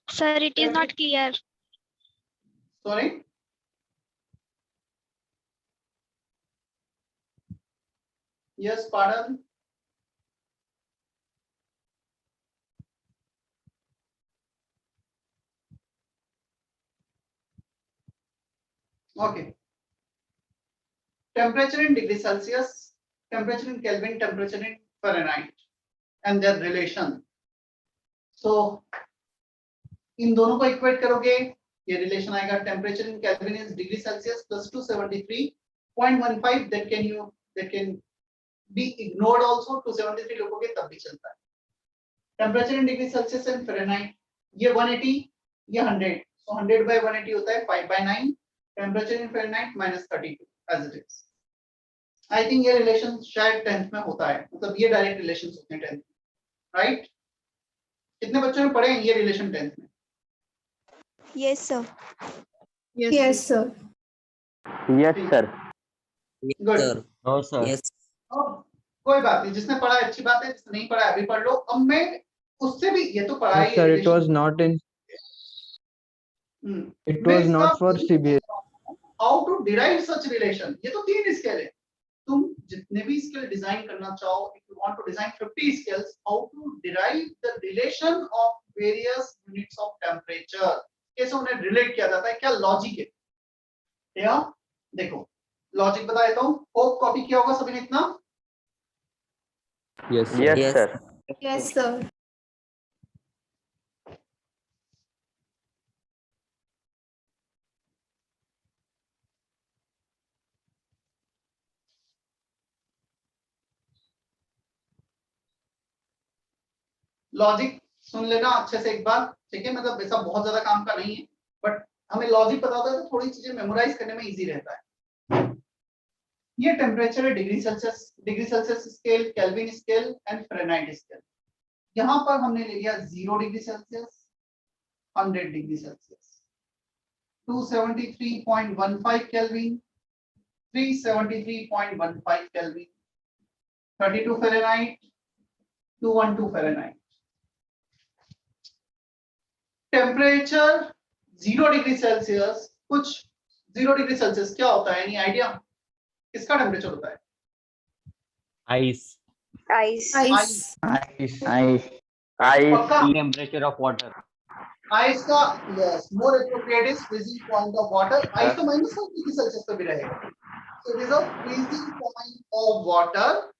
Sir, it is not clear. Sorry. Yes, pardon. Okay. Temperature in degree Celsius, temperature in Kelvin, temperature in Fahrenheit, and their relation. So इन दोनों को equate करोगे, ये relation आएगा. Temperature in kelvin is degree Celsius plus 273.15. that can be ignored also. 273 लिखोगे तब भी चलता है. Temperature in degree Celsius and Fahrenheit, ये 180, ये 100. so 100 by 180 होता है 5/9. Temperature in Fahrenheit -32 as it is. I think ये रिलेशन शायद 10th में होता है, मतलब ये डायरेक्ट रिलेशंस होते हैं 10th में, राइट? कितने बच्चों ने पढ़े हैं ये रिलेशन 10th में? Yes, sir. Yes, sir. Yes, sir. Good. No, sir. Yes. कोई बात नहीं, जिसने पढ़ा है अच्छी बात है, जिसने नहीं पढ़ा है अभी पढ़ लो. अब मैं उससे भी, ये तो पढ़ा ही Sir, है it was not in. It मैं was not for CBS. How to derive such relation. ये तो 3 स्केल है. तुम जितने भी स्केल डिजाइन करना चाहो, if you want to design 50 scales, how to derive the relation of various units of temperature, कैसे उन्हें रिलेट किया जाता है, क्या लॉजिक है. या देखो लॉजिक बता देता हूं. होप कॉपी किया होगा सभी ने इतना. Yes, Yes. sir. Yes, sir. Logic सुन लेना अच्छे से एक बार, ठीक है? मतलब ऐसा बहुत ज्यादा काम का नहीं है, बट हमें लॉजिक पता होता है तो थोड़ी चीजें मेमोराइज करने में इजी रहता है. ये टेम्परेचर है degree Celsius scale, kelvin scale and Fahrenheit scale. यहाँ पर हमने ले लिया 0 degree Celsius, 100 degree Celsius, 273.15 kelvin, 373.15 kelvin, 32 Fahrenheit, 212 Fahrenheit. Temperature 0 degree Celsius, कुछ 0 डिग्री सेल्सियस क्या होता है? एनी आइडिया किसका टेम्परेचर होता है? Ice. Ice. Ice. Ice. पक्का? Temperature of water. आइस का, yes, more appropriate is freezing point of water. Ice तो -1 डिग्री सेल्सियस पे भी रहेगा. So it is a freezing point of water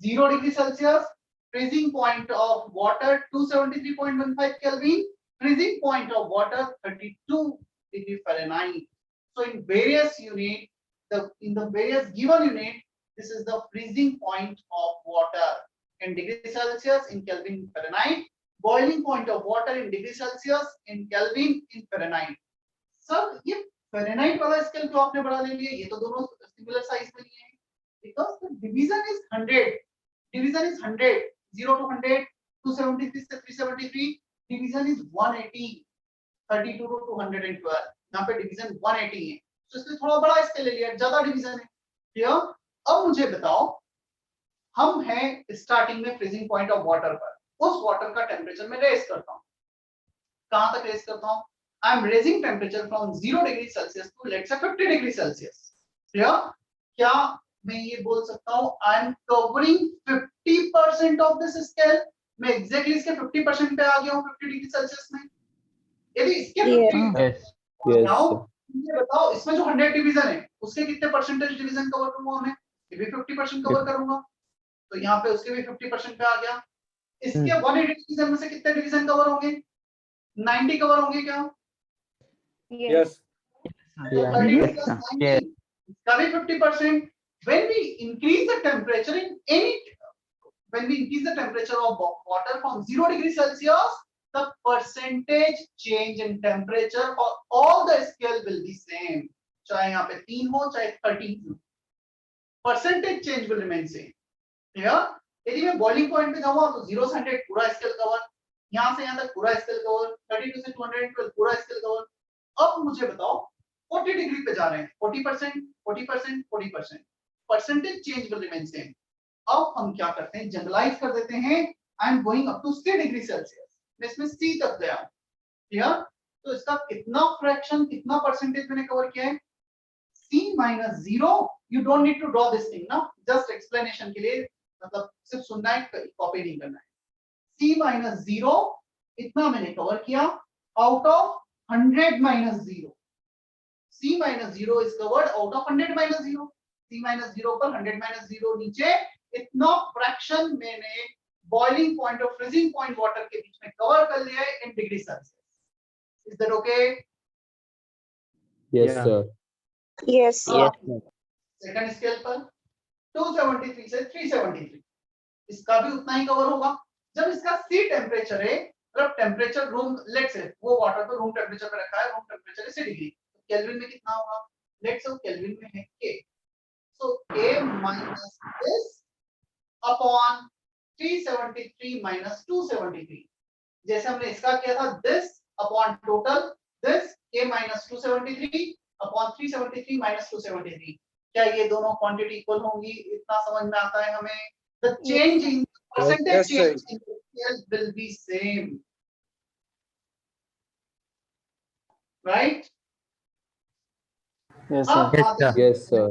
0 degree Celsius, freezing point of water 273.15 kelvin, freezing point of water 32 degree Fahrenheit. So in various unit, in the various given unit, this is the freezing point of water in degree Celsius, in Kelvin, Fahrenheit. Boiling point of water in degree Celsius, in Kelvin, in Fahrenheit. Sir, ये Fahrenheit वाला scale क्यों आपने बड़ा ले लिया? ये तो दोनों सिमिलर साइज में लिए हैं. Because the division is 100. Division is 100. 0 to 100, 273 से 373. Division is 180, 32 to 212. यहाँ पे डिवीजन 180 है, तो इसलिए थोड़ा बड़ा स्केल ले लिया, ज्यादा डिवीजन है. क्लियर? अब मुझे बताओ, हम हैं स्टार्टिंग में फ्रीजिंग पॉइंट ऑफ वाटर पर. उस वाटर का टेम्परेचर मैं रेज करता हूँ. कहां तक रेज करता हूँ? I am raising temperature from 0 degree Celsius to let's say 50 degree Celsius. Clear? क्या मैं ये बोल सकता हूँ I am covering 50% of this scale? मैं एग्जैक्टली इसके 50% पे आ गया हूँ 50 डिग्री सेल्सियस में. यदि इसके 50 ये बताओ, इसमें जो 100 डिवीजन है उसके कितने परसेंटेज डिवीजन कवर करूंगा मैं? ये भी 50% कवर करूंगा, तो यहाँ पे उसके भी 50% पे आ गया. इसके 180 डिवीजन में से कितने डिवीजन कवर होंगे? 90 कवर होंगे क्या? Yes. Yes. इसका भी 50%. When we increase the temperature in any, when we increase the temperature of water from 0 degree Celsius, the percentage change in temperature for all the scale will be same. चाहे यहाँ पे 3 हो चाहे 13 हो, percentage change will remain same. Clear? यदि मैं boiling point पे जाऊँगा तो 0 से 100 पूरा स्केल कवर, यहाँ से यहाँ तक पूरा स्केल कवर, 32 से 212 पूरा स्केल कवर. अब मुझे बताओ 40 डिग्री पे जा रहे हैं, 40%, 40%, 40%, percentage change will remain same. अब हम क्या करते हैं, जनरलाइज कर देते हैं, I am going up to 3 degree Celsius, मैं इसमें सी तक गया, क्लियर? तो इसका कितना फ्रैक्शन, कितना परसेंटेज मैंने कवर किया है, c minus 0, you don't need to draw this thing ना, just explanation के लिए, मतलब सिर्फ सुनना है, कॉपी नहीं करना है। c minus 0 इतना मैंने कवर किया out of 100 minus 0, c minus 0 is covered out of 100 minus 0, c minus 0 पर 100 minus 0 नीचे, इतना फ्रैक्शन मैंने बॉइलिंग पॉइंट और फ्रीजिंग पॉइंट वाटर के बीच में कवर कर लिया है in degree Celsius. Is that okay? Yes, Yeah. sir. Yes. Yes, sir. Second scale पर 273 से 373, इसका भी उतना ही कवर होगा। जब इसका सी टेम्परेचर है, मतलब टेम्परेचर रूम, लेट्स से वो वाटर को रूम टेम्परेचर पे रखा है, रूम टेम्परेचर है 6 डिग्री, तो केल्विन में कितना होगा, लेट्स से वो केल्विन में है K, so K minus this upon 373 minus 273, जैसे हमने इसका किया था, this upon total this K minus 273 upon 373 minus 273, क्या ये दोनों क्वांटिटी इक्वल होंगी? इतना समझ में आता है हमें। The change in percentage change in scale will be same, right? Yes, अब sir. आते हैं Yes, sir.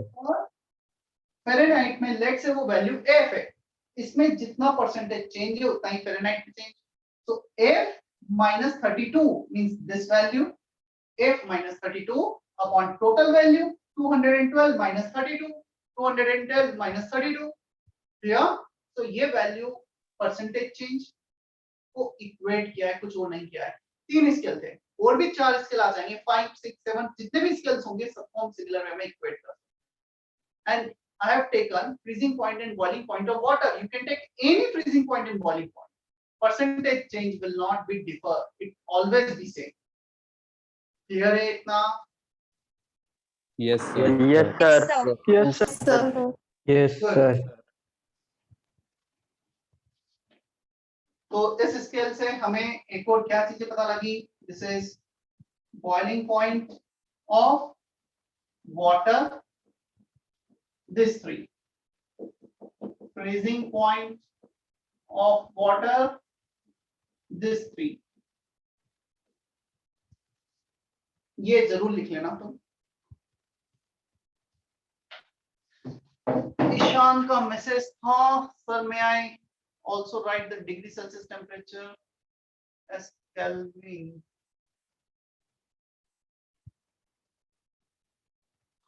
फ़ारेनहाइट में, लेट से वो वैल्यू f है, इसमें जितना परसेंटेज चेंज है उतना ही फ़ारेनहाइट में चेंज, तो f minus 32 means this value, f minus 32 upon total value 212 minus 32, 212 minus 32, clear? तो ये वैल्यू परसेंटेज चेंज को इक्वेट किया है, कुछ और नहीं किया है। 3 स्केल थे, और भी 4 स्केल आ जाएंगे, 5, 6, 7, जितने भी स्केल्स होंगे सबको हम सिमिलर वे में इक्वेट कर सकते हैं। And I have taken freezing point and boiling point of water. You can take any freezing point and boiling point. Percentage change will not be differ. It always be same. Clear है इतना? Yes, sir. Yes, sir. Yes, sir. Yes, Good. sir. तो इस scale से हमें एक और क्या चीजें पता लगी? This is boiling point of water. This 3. Freezing point of water. This 3. ये जरूर लिख लेना तुम। ईशान का मैसेज था, sir may I also write the degree Celsius temperature as Kelvin?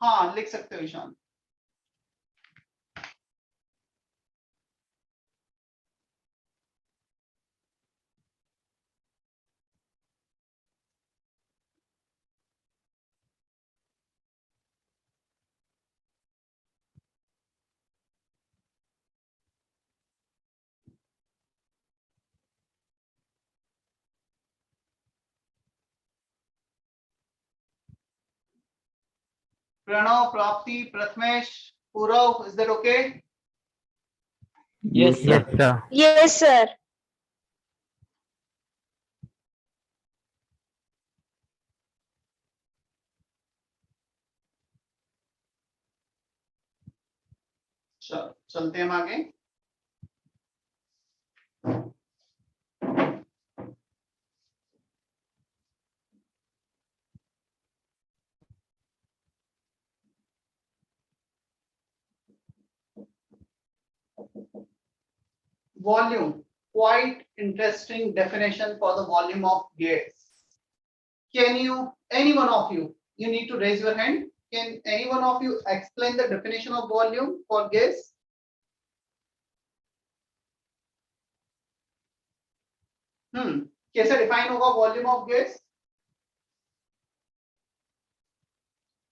हाँ लिख सकते हो Ishan. Pranav, Prapti, Pratmesh, Purav, is that okay? Yes, sir. Yes, sir. चलते हैं हम आगे। Volume, quite interesting definition for the volume of gas. Can you, any one of you need to raise your hand. Can any one of you explain the definition of volume for gas? कैसे define होगा volume of gas?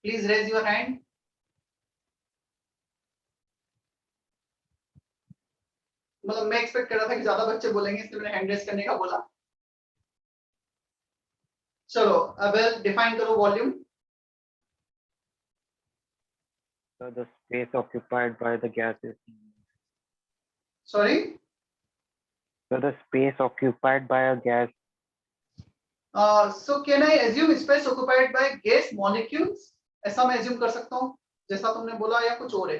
Please raise your hand. मतलब मैं expect कर रहा था कि ज्यादा बच्चे बोलेंगे, इसलिए मैंने हैंड रेज करने का बोला। चलो अब डिफाइन करो volume. So the space occupied by the gases. Sorry, So the space occupied by a gas. So can I assume space occupied by gas molecules? ऐसा मैं assume कर सकता हूँ जैसा तुमने बोला या कुछ और है?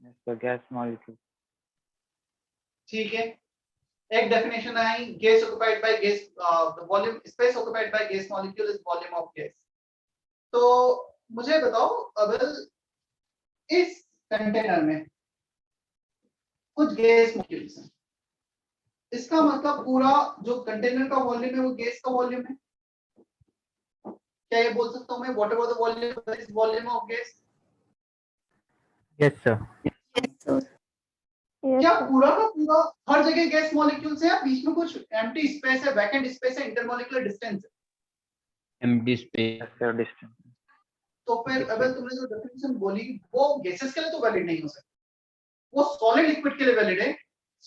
Yes, the gas molecule. ठीक है, एक definition I, gas occupied by gas, the volume space occupied by gas molecule is volume of gas. तो मुझे बताओ अगर इस कंटेनर में कुछ गैस मॉलिक्यूल्स हैं, इसका मतलब पूरा जो कंटेनर का वॉल्यूम है वो गैस का वॉल्यूम है। क्या ये बोल सकता हूँ मैं what ever the volume is volume of gas? Yes, sir. Yes, क्या sir. पूरा का पूरा हर जगह गैस मॉलिक्यूल्स है या बीच में कुछ एम्प्टी स्पेस है, वैकेंट स्पेस है, इंटरमॉलिक्यूलर डिस्टेंस है? Empty space. Yes, sir, distance. तो फिर अगर तुमने जो डेफिनेशन बोली वो गैसेस के लिए तो वैलिड नहीं हो सकती, वो सॉलिड लिक्विड के लिए वैलिड है।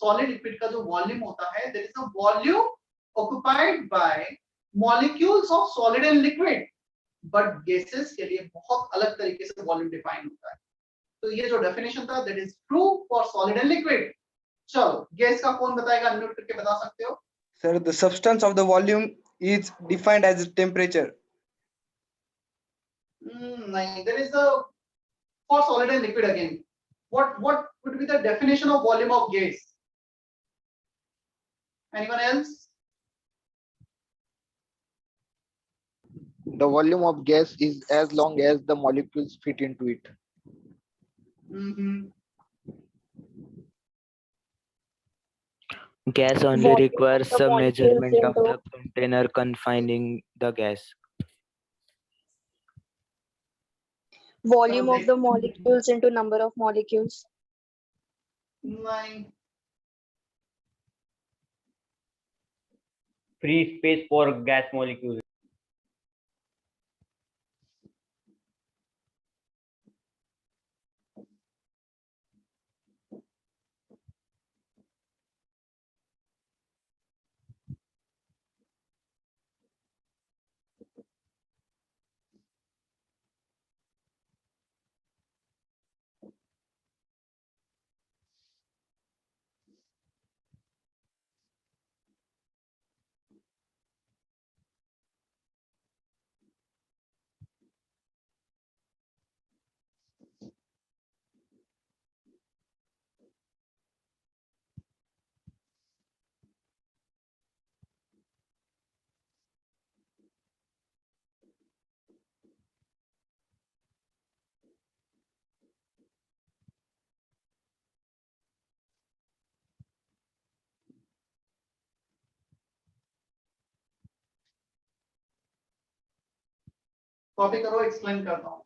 सॉलिड लिक्विड का जो वॉल्यूम होता है that is the volume occupied by molecules of solid and liquid, but gases के लिए बहुत अलग तरीके से वॉल्यूम डिफाइन होता है। तो ये जो डेफिनेशन था that is true for solid and liquid. चलो गैस का कौन बताएगा, अनम्यूट करके बता सकते हो? Sir, the substance of the volume is defined as temperature. नहीं, there is a for solid and liquid again. What would be the definition of volume of gas? Anyone else? The volume of gas is as long as the molecules fit into it. Gas only Volume of requires the some molecules measurement of into- the container confining the gas. Volume of the molecules into number of molecules. नहीं, Free space for gas molecules. Copy करो, explain करता हूँ।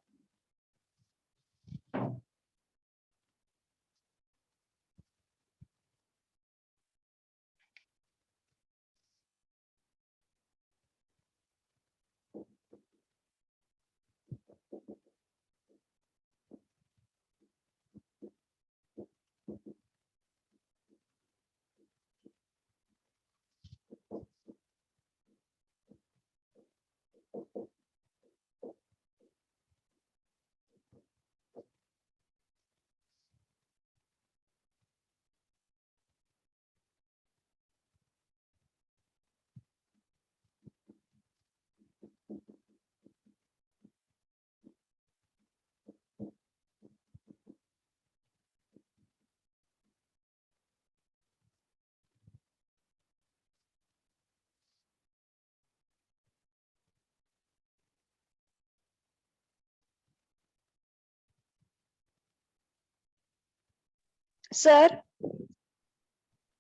Sir,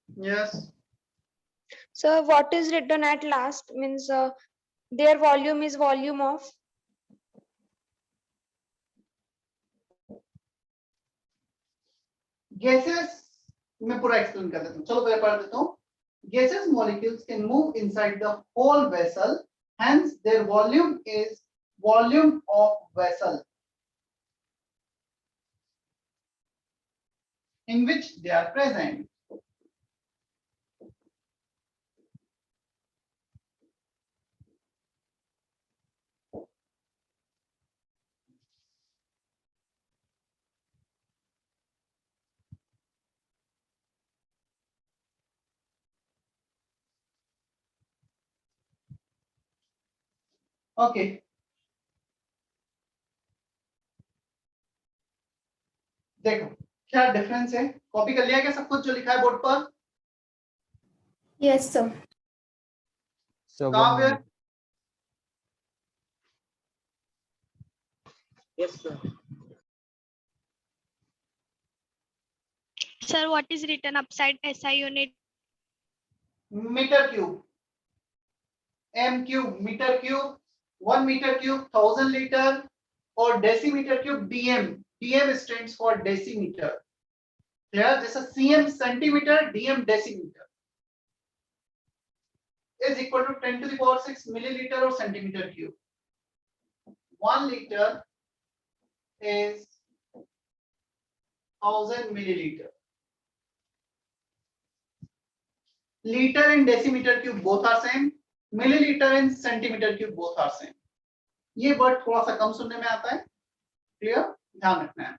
Yes. sir, what is written at last means their volume is volume of. Gases मैं पूरा explain कर देता हूँ, चलो पहले पढ़ देता हूँ। Gaseous molecules can move inside the whole vessel, hence their volume is volume of vessel in which they are present. Okay देखो क्या डिफरेंस है, कॉपी कर लिया क्या सब कुछ जो लिखा है बोर्ड पर? Yes, sir. So काव्य? Sir, what is written upside SI unit? Metre cube, M cube metre cube, 1 metre cube 1000 litre, और decimetre cube DM, DM stands for decimetre. Clear? जैसा CM centimetre, DM decimetre is equal to 10 to the power 6 milliliter or centimeter cube. 1 liter is 1000 milliliter. Liter and decimeter cube both are same. Milliliter and centimeter cube both are same. ये word थोड़ा सा कम सुनने में आता है, clear? ध्यान रखना है।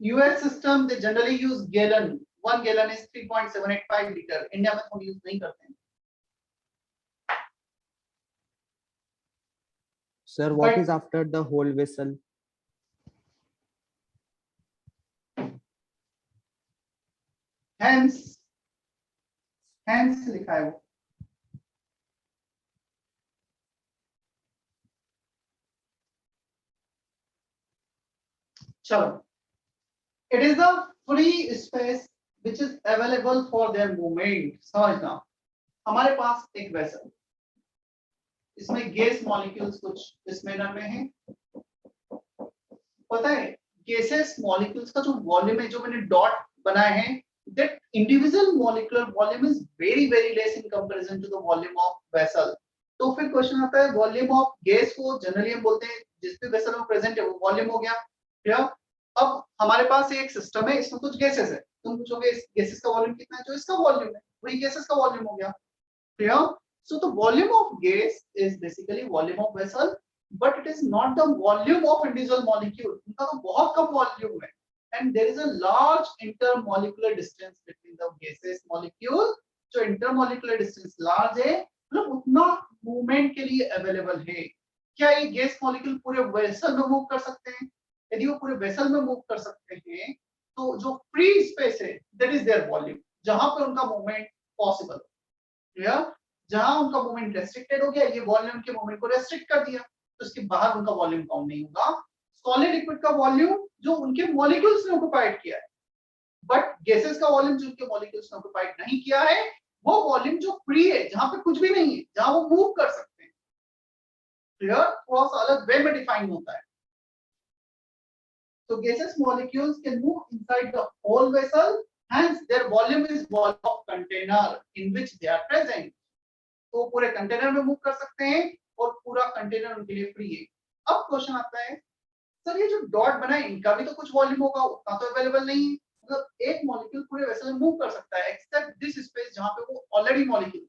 US system they generally use gallon, 1 gallon is 3.785 litre. India में हम यूज नहीं करते हैं। sir, what But- is after the whole vessel? Hence लिखा है वो। चलो, it is the free space which is available for their movement। समझना, हमारे पास एक वेसल, इसमें गैस मॉलिक्यूल्स कुछ इस मैनर में है। पता है गैसेस मॉलिक्यूल्स का जो वॉल्यूम है, जो मैंने डॉट बनाए हैं, that individual molecular volume is very less in comparison to the volume of vessel। तो फिर क्वेश्चन आता है वॉल्यूम ऑफ गैस को जनरली हम बोलते हैं जिस भी वेसल में प्रेजेंट है वो वॉल्यूम हो गया। क्लियर? अब हमारे पास एक सिस्टम है, इसमें कुछ गैसेस है, तुम पूछोगे इस गैसेस का वॉल्यूम कितना है, जो इसका वॉल्यूम है वही गैसेस का वॉल्यूम हो गया। Clear? So the volume of gas is basically volume of vessel, but it is not the volume of individual molecule. उनका तो बहुत कम वॉल्यूम है, and there is a large intermolecular distance between the gaseous molecule। जो intermolecular distance large है, मतलब उतना movement के लिए अवेलेबल है। क्या ये गैस मॉलिक्यूल पूरे वेसल में मूव कर सकते हैं? यदि वो पूरे वेसल में मूव कर सकते हैं तो जो फ्री स्पेस है दैट इज देयर वॉल्यूम, जहां पे उनका मूवमेंट पॉसिबल। क्लियर? जहां उनका मूवमेंट रेस्ट्रिक्टेड हो गया, ये वॉल्यूम के मूवमेंट को रेस्ट्रिक्ट कर दिया, तो इसके बाहर उनका वॉल्यूम काउंट नहीं होगा। सॉलिड लिक्विड का वॉल्यूम जो उनके मॉलिक्यूल्स ने ऑक्युपाइड किया है, बट गैसेस का वॉल्यूम जो उनके मॉलिक्यूल्स ने ऑक्युपाइड नहीं किया है, वो वॉल्यूम जो फ्री है, जहां पे कुछ भी नहीं है, जहां वो मूव कर सकते हैं। क्लियर? थोड़ा सा अलग वे में डिफाइन होता है। तो gases molecules can move inside the whole vessel, hence their volume is volume of container in which they are present। तो पूरे कंटेनर में मूव कर सकते हैं और पूरा कंटेनर उनके लिए फ्री है। अब क्वेश्चन आता है सर ये जो डॉट बना है इनका भी तो कुछ वॉल्यूम होगा, उतना तो अवेलेबल नहीं है। मतलब एक मॉलिक्यूल पूरे वेसल में मूव कर सकता है एक्सेप्ट दिस स्पेस जहां पे वो ऑलरेडी मॉलिक्यूल।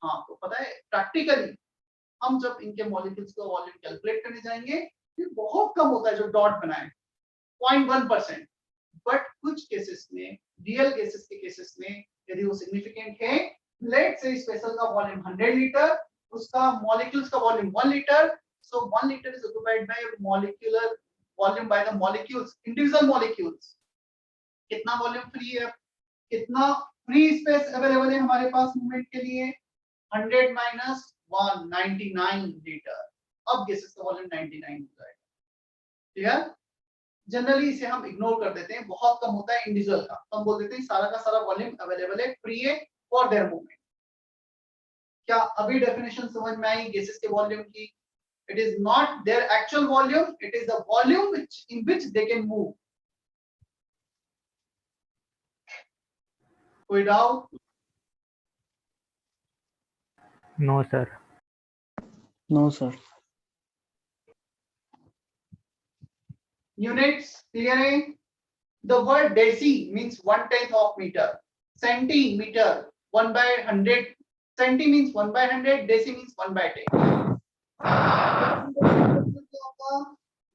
हाँ, तो पता है प्रैक्टिकली हम जब इनके मॉलिक्यूल्स का वॉल्यूम कैलकुलेट करने जाएंगे, ये बहुत कम होता है जो डॉट बना है, 0.1%। बट कुछ केसेस में, रियल केसेस के केसेस में यदि वो सिग्निफिकेंट है, लेट से इस वेसल का वॉल्यूम 100 लीटर, उसका मॉलिक्यूल्स का volume 1 litre, so 1 liter is occupied by molecular volume by the molecules, individual molecules। कितना वॉल्यूम फ्री है, कितना फ्री स्पेस अवेलेबल है हमारे पास मूवमेंट के लिए? 100 minus 1 99 लीटर। अब गैसेस का वॉल्यूम 99 हो जाएगा। क्लियर? जनरली इसे हम इग्नोर कर देते हैं, बहुत कम होता है इंडिविजुअल का, तो हम बोल देते हैं सारा का सारा वॉल्यूम अवेलेबल है, फ्री है फॉर देयर मूवमेंट। क्या अभी डेफिनेशन समझ में आई गैसेस के वॉल्यूम की? It is not their actual volume, it is the volume in which they can move। कोई doubt? No, sir. No, sir. Units clear है? The word deci means 1/10 of meter, centimeter 1/100, centi means 1/100, deci means 1/10।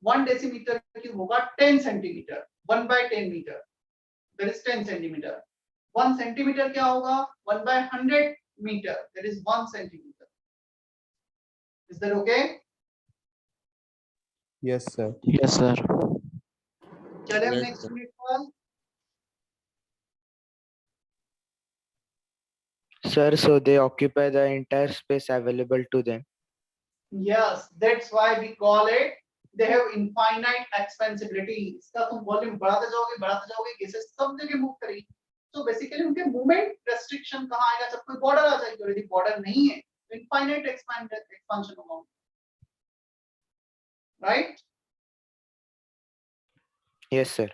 1 decimetre cube होगा 10 centimetre, 1/10 metre, that is 10 centimetre. 1 centimetre क्या होगा? 1/100 metre, that is 1 centimetre. Is that okay? Yes, sir. Yes, sir. चले हम Yes, next sir. unit पर. Sir, so they occupy the entire space available to them. Yes, that's why we call it. They have infinite expansibility. इसका तुम volume बढ़ाते जाओगे gases सब जगह move करेगी. तो बेसिकली उनके मूवमेंट रेस्ट्रिक्शन कहाँ आएगा जब कोई बॉर्डर आ जाएगी. और यदि बॉर्डर नहीं है तो इनफाइनाइट एक्सपेंशन होगा. Right? Yes, sir.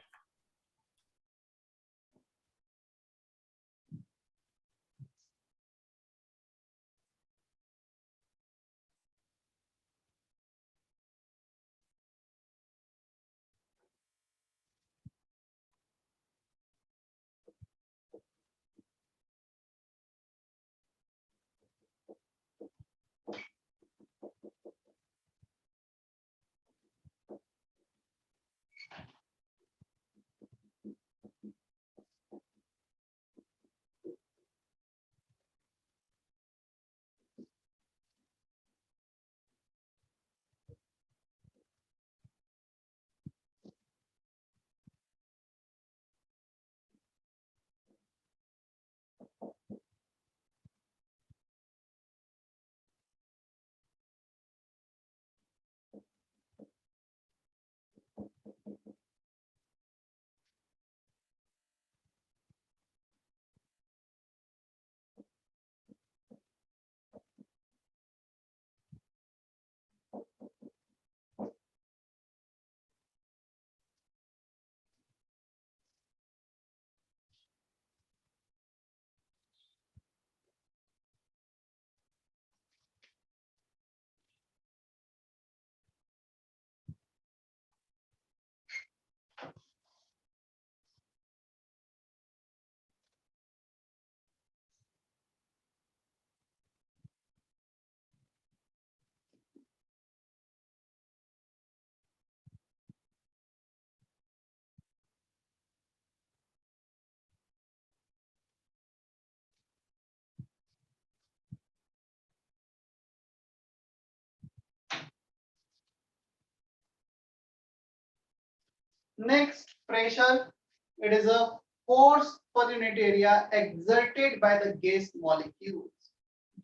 Next, pressure. It is a force per unit area exerted by the gas molecules.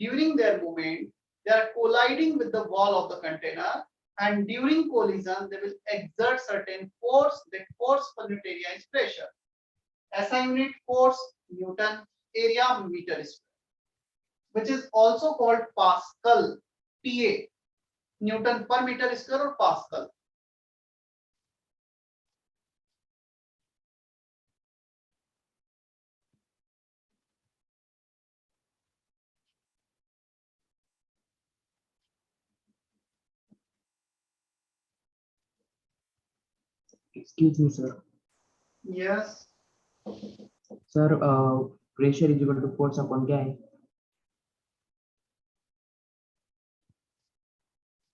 During their movement, they are colliding with the wall of the container, and during collision, they will exert certain force. That force per unit area is pressure. SI unit force, Newton, area meter square, which is also called Pascal, PA, Newton per meter square or Pascal. Excuse me, sir. Yes. Sir, pressure is equal to force upon क्या है?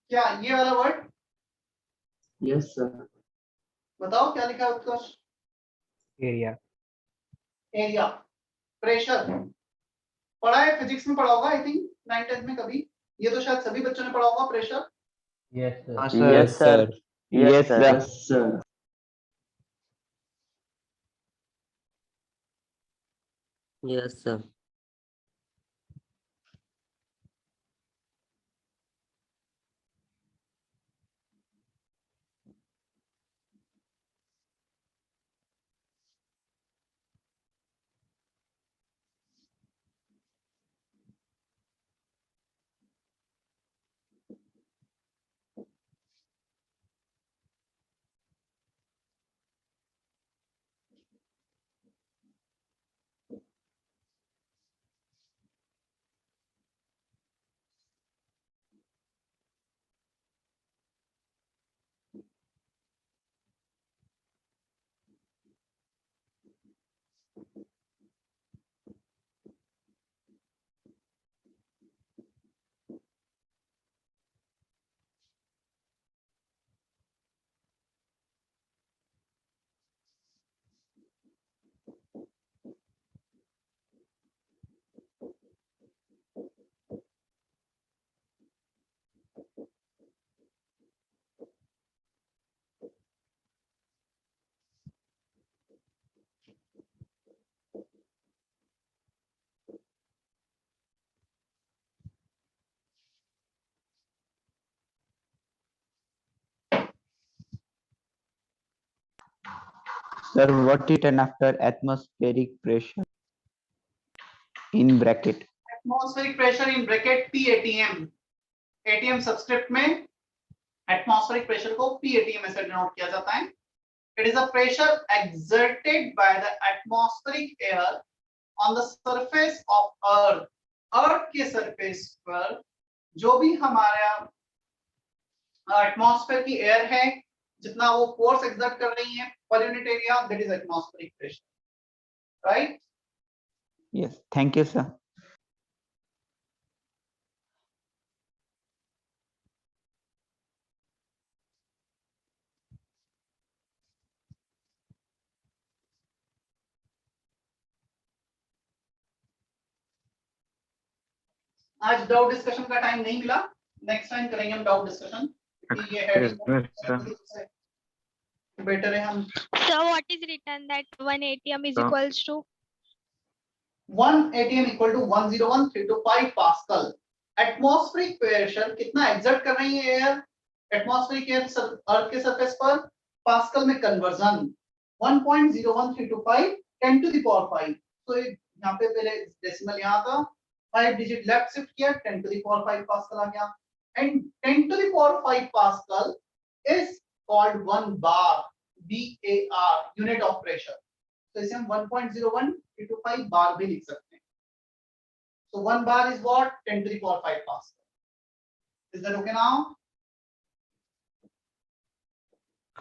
क्या ये वाला word? Yes, sir. बताओ क्या लिखा है उत्कर्ष? Area. Area, pressure. पढ़ा है फिजिक्स में, पढ़ा होगा आई थिंक 9th 10th में कभी. ये तो शायद सभी बच्चों ने पढ़ा होगा pressure. Yes, sir. Yes, sir. Yes, sir. Yes, sir. Yes, sir. Sir, what written after atmospheric pressure in bracket? Atmospheric pressure in bracket PATM. ATM subscript में atmospheric pressure को PATM ऐसे डिनोट किया जाता है. It is a pressure exerted by the atmospheric air on the surface of Earth. Earth के surface पर जो भी हमारा एटमॉस्फेयर की एयर है, जितना वो फोर्स एक्सर्ट कर रही है per unit area, that is atmospheric pressure. Right? Yes, thank you, sir. आज डाउट डिस्कशन का टाइम नहीं मिला, नेक्स्ट टाइम करेंगे हम डाउट डिस्कशन. ये है बेटर है हम. So what is written that 1 atm is equals to 1 atm equal to 101.325 pascal. Atmospheric pressure कितना एक्सर्ट कर रही है एयर, एटमॉस्फेरिक एयर अर्थ के सरफेस पर, पास्कल में कन्वर्जन 1.01325 10 to the power 5. तो यहाँ पे पहले डेसिमल यहाँ था, 5 डिजिट लेफ्ट शिफ्ट किया, 10 to the power 5 पास्कल आ गया. And 10 to the power 5 pascal is called 1 bar, BAR, unit of pressure. तो इसे हम 1.01325 बार भी लिख सकते हैं. So 1 bar is what? 10 to the power 5 Pascal. Is that okay now?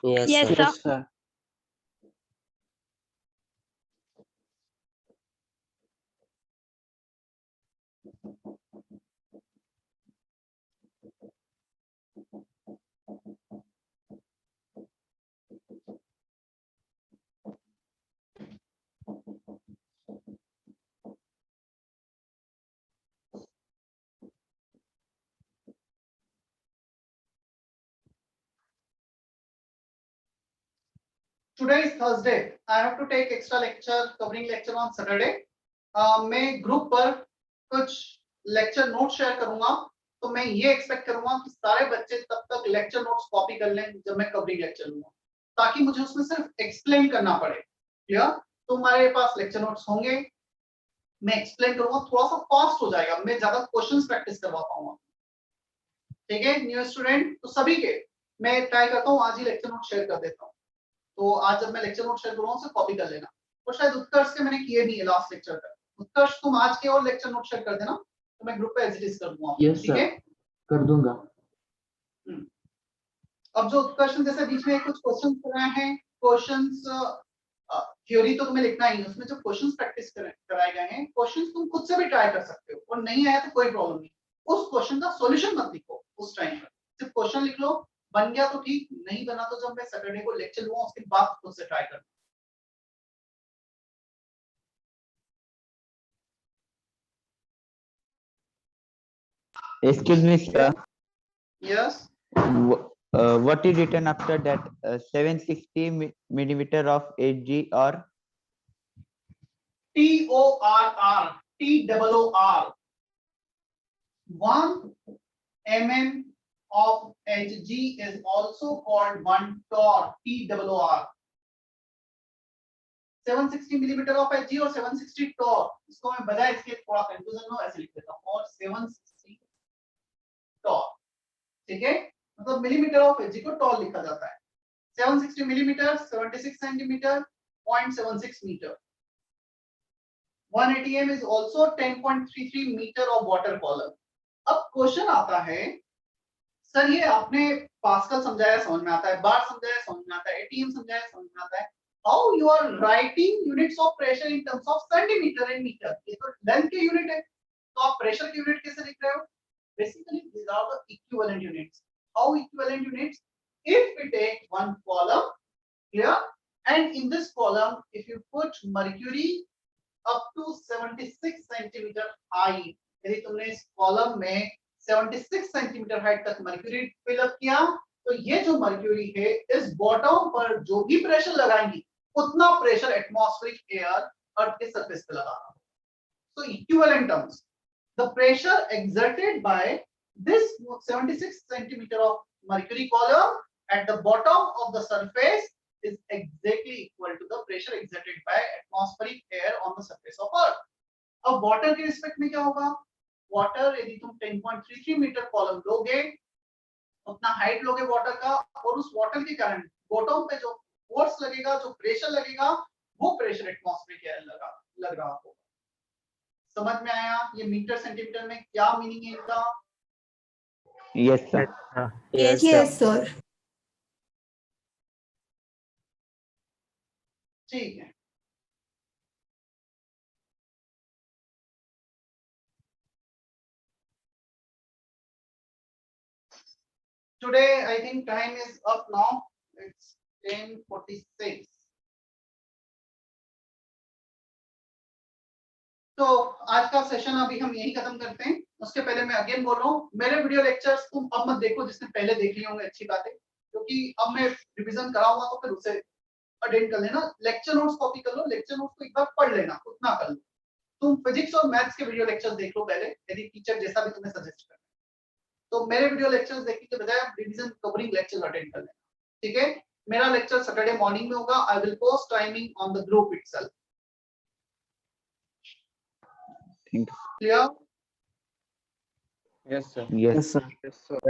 yes sir. Today is Thursday. I have to take extra lecture, covering lecture on Saturday. मैं group पर कुछ लेक्चर नोट शेयर करूंगा, तो मैं ये expect करूंगा कि सारे बच्चे तब तक लेक्चर नोट्स कॉपी कर लें जब मैं कवरिंग लेक्चर लूंगा, ताकि मुझे उसमें सिर्फ एक्सप्लेन करना पड़े. क्लियर? तो हमारे पास लेक्चर नोट्स होंगे, मैं एक्सप्लेन करूंगा, थोड़ा सा फास्ट हो जाएगा, मैं ज्यादा क्वेश्चंस प्रैक्टिस करवा पाऊंगा. ठीक है न्यू स्टूडेंट? तो सभी के मैं ट्राई करता हूँ आज ही लेक्चर नोट शेयर कर देता हूँ. तो आज जब मैं लेक्चर नोट शेयर करूंगा उसे कॉपी कर लेना. और शायद उत्कर्ष के मैंने किए नहीं है लास्ट लेक्चर तक. उत्कर्ष तुम आज के और लेक्चर नोट शेयर कर देना, तो मैं ग्रुप पे एज इट इज कर दूंगा. ठीक है? कर दूंगा. अब जो उत्कर्ष जैसे बीच में कुछ क्वेश्चंस कराए हैं, क्वेश्चंस थ्योरी तो तुम्हें लिखना ही है, उसमें जो क्वेश्चंस प्रैक्टिस कराए गए हैं, क्वेश्चंस तुम खुद से भी ट्राई कर सकते हो, और नहीं आया तो कोई प्रॉब्लम नहीं. उस क्वेश्चन का सॉल्यूशन मत लिखो उस टाइम पर, सिर्फ क्वेश्चन लिख लो. बन गया तो ठीक, नहीं बना तो जब मैं सैटरडे को लेक्चर लूंगा उसके बाद खुद से ट्राई करना. Excuse me, sir. Yes. What is written after that? 760 millimeter of Hg or TORR, TOOR. 1 mm of Hg is also called 1 torr, TOR. 760 millimeter of Hg और 760 torr, इसको मैं बजाय इसके थोड़ा कंफ्यूजन हो ऐसे लिख देता हूँ, और 760 torr. ठीक है? मतलब मिलीमीटर ऑफ Hg को टॉर लिखा जाता है. 760 millimetre, 76 centimetre, 0.76 metre. 1 atm is also 10.33 metre of water column. अब क्वेश्चन आता है, सर ये आपने पास्कल समझाया समझ में आता है, बार समझाया समझ में आता है, एटीएम समझाया समझ में आता है, how you are writing units of pressure in terms of centimetre and metre? ये तो लेंथ के यूनिट है, तो आप प्रेशर की यूनिट कैसे लिख रहे हो? Basically these are the equivalent units. How equivalent units? If we take one column here, and in this column if you put mercury up to 76 centimeter height, यदि तुमने इस कॉलम में 76 सेंटीमीटर हाइट तक mercury fill up किया, तो ये जो mercury है इस बॉटम पर जो भी प्रेशर लगाएंगी उतना प्रेशर एटमॉस्फेरिक एयर अर्थ के सरफेस पे लगाना. So equivalent terms, the pressure exerted by this 76 centimeter of mercury column at the bottom of the surface is exactly equal to the pressure exerted by atmospheric air on the surface of earth. अब water के respect में क्या होगा? Water यदि तुम 10.33 metre column लोगे, उतना height लोगे वाटर का, और उस वाटर के कारण बॉटम पे जो फोर्स लगेगा, जो प्रेशर लगेगा, वो प्रेशर एटमॉस्फेरिक एयर लग रहा होगा। समझ में आया? ये मीटर सेंटीमीटर में क्या मीनिंग है इनका? Yes, sir. Yes, sir. ठीक है। Today, I think time is up now. It's 10:46. तो आज का सेशन अभी हम यही खत्म करते हैं। उसके पहले मैं अगेन बोल रहा हूँ, मेरे वीडियो लेक्चर्स तुम अब मत देखो, जिसने पहले देख लिए होंगे अच्छी बात है, क्योंकि अब मैं रिवीजन कराऊंगा तो फिर उसे अटेंड कर लेना। लेक्चर नोट्स कॉपी कर लो, लेक्चर नोट्स को एक बार पढ़ लेना, उतना कर लो। तुम फिजिक्स और मैथ्स के वीडियो लेक्चर्स देख लो पहले, यदि टीचर जैसा भी तुम्हें सजेस्ट करे। तो मेरे वीडियो लेक्चर्स देखने के बजाय आप रिवीजन कवरिंग लेक्चर अटेंड कर लेना, ठीक है? मेरा लेक्चर सैटरडे मॉर्निंग में होगा। I will post timing on the group itself. Clear? Yes, sir. Yes. sir.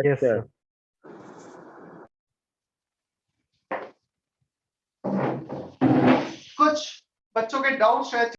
Yes, sir. कुछ बच्चों के डाउट शायद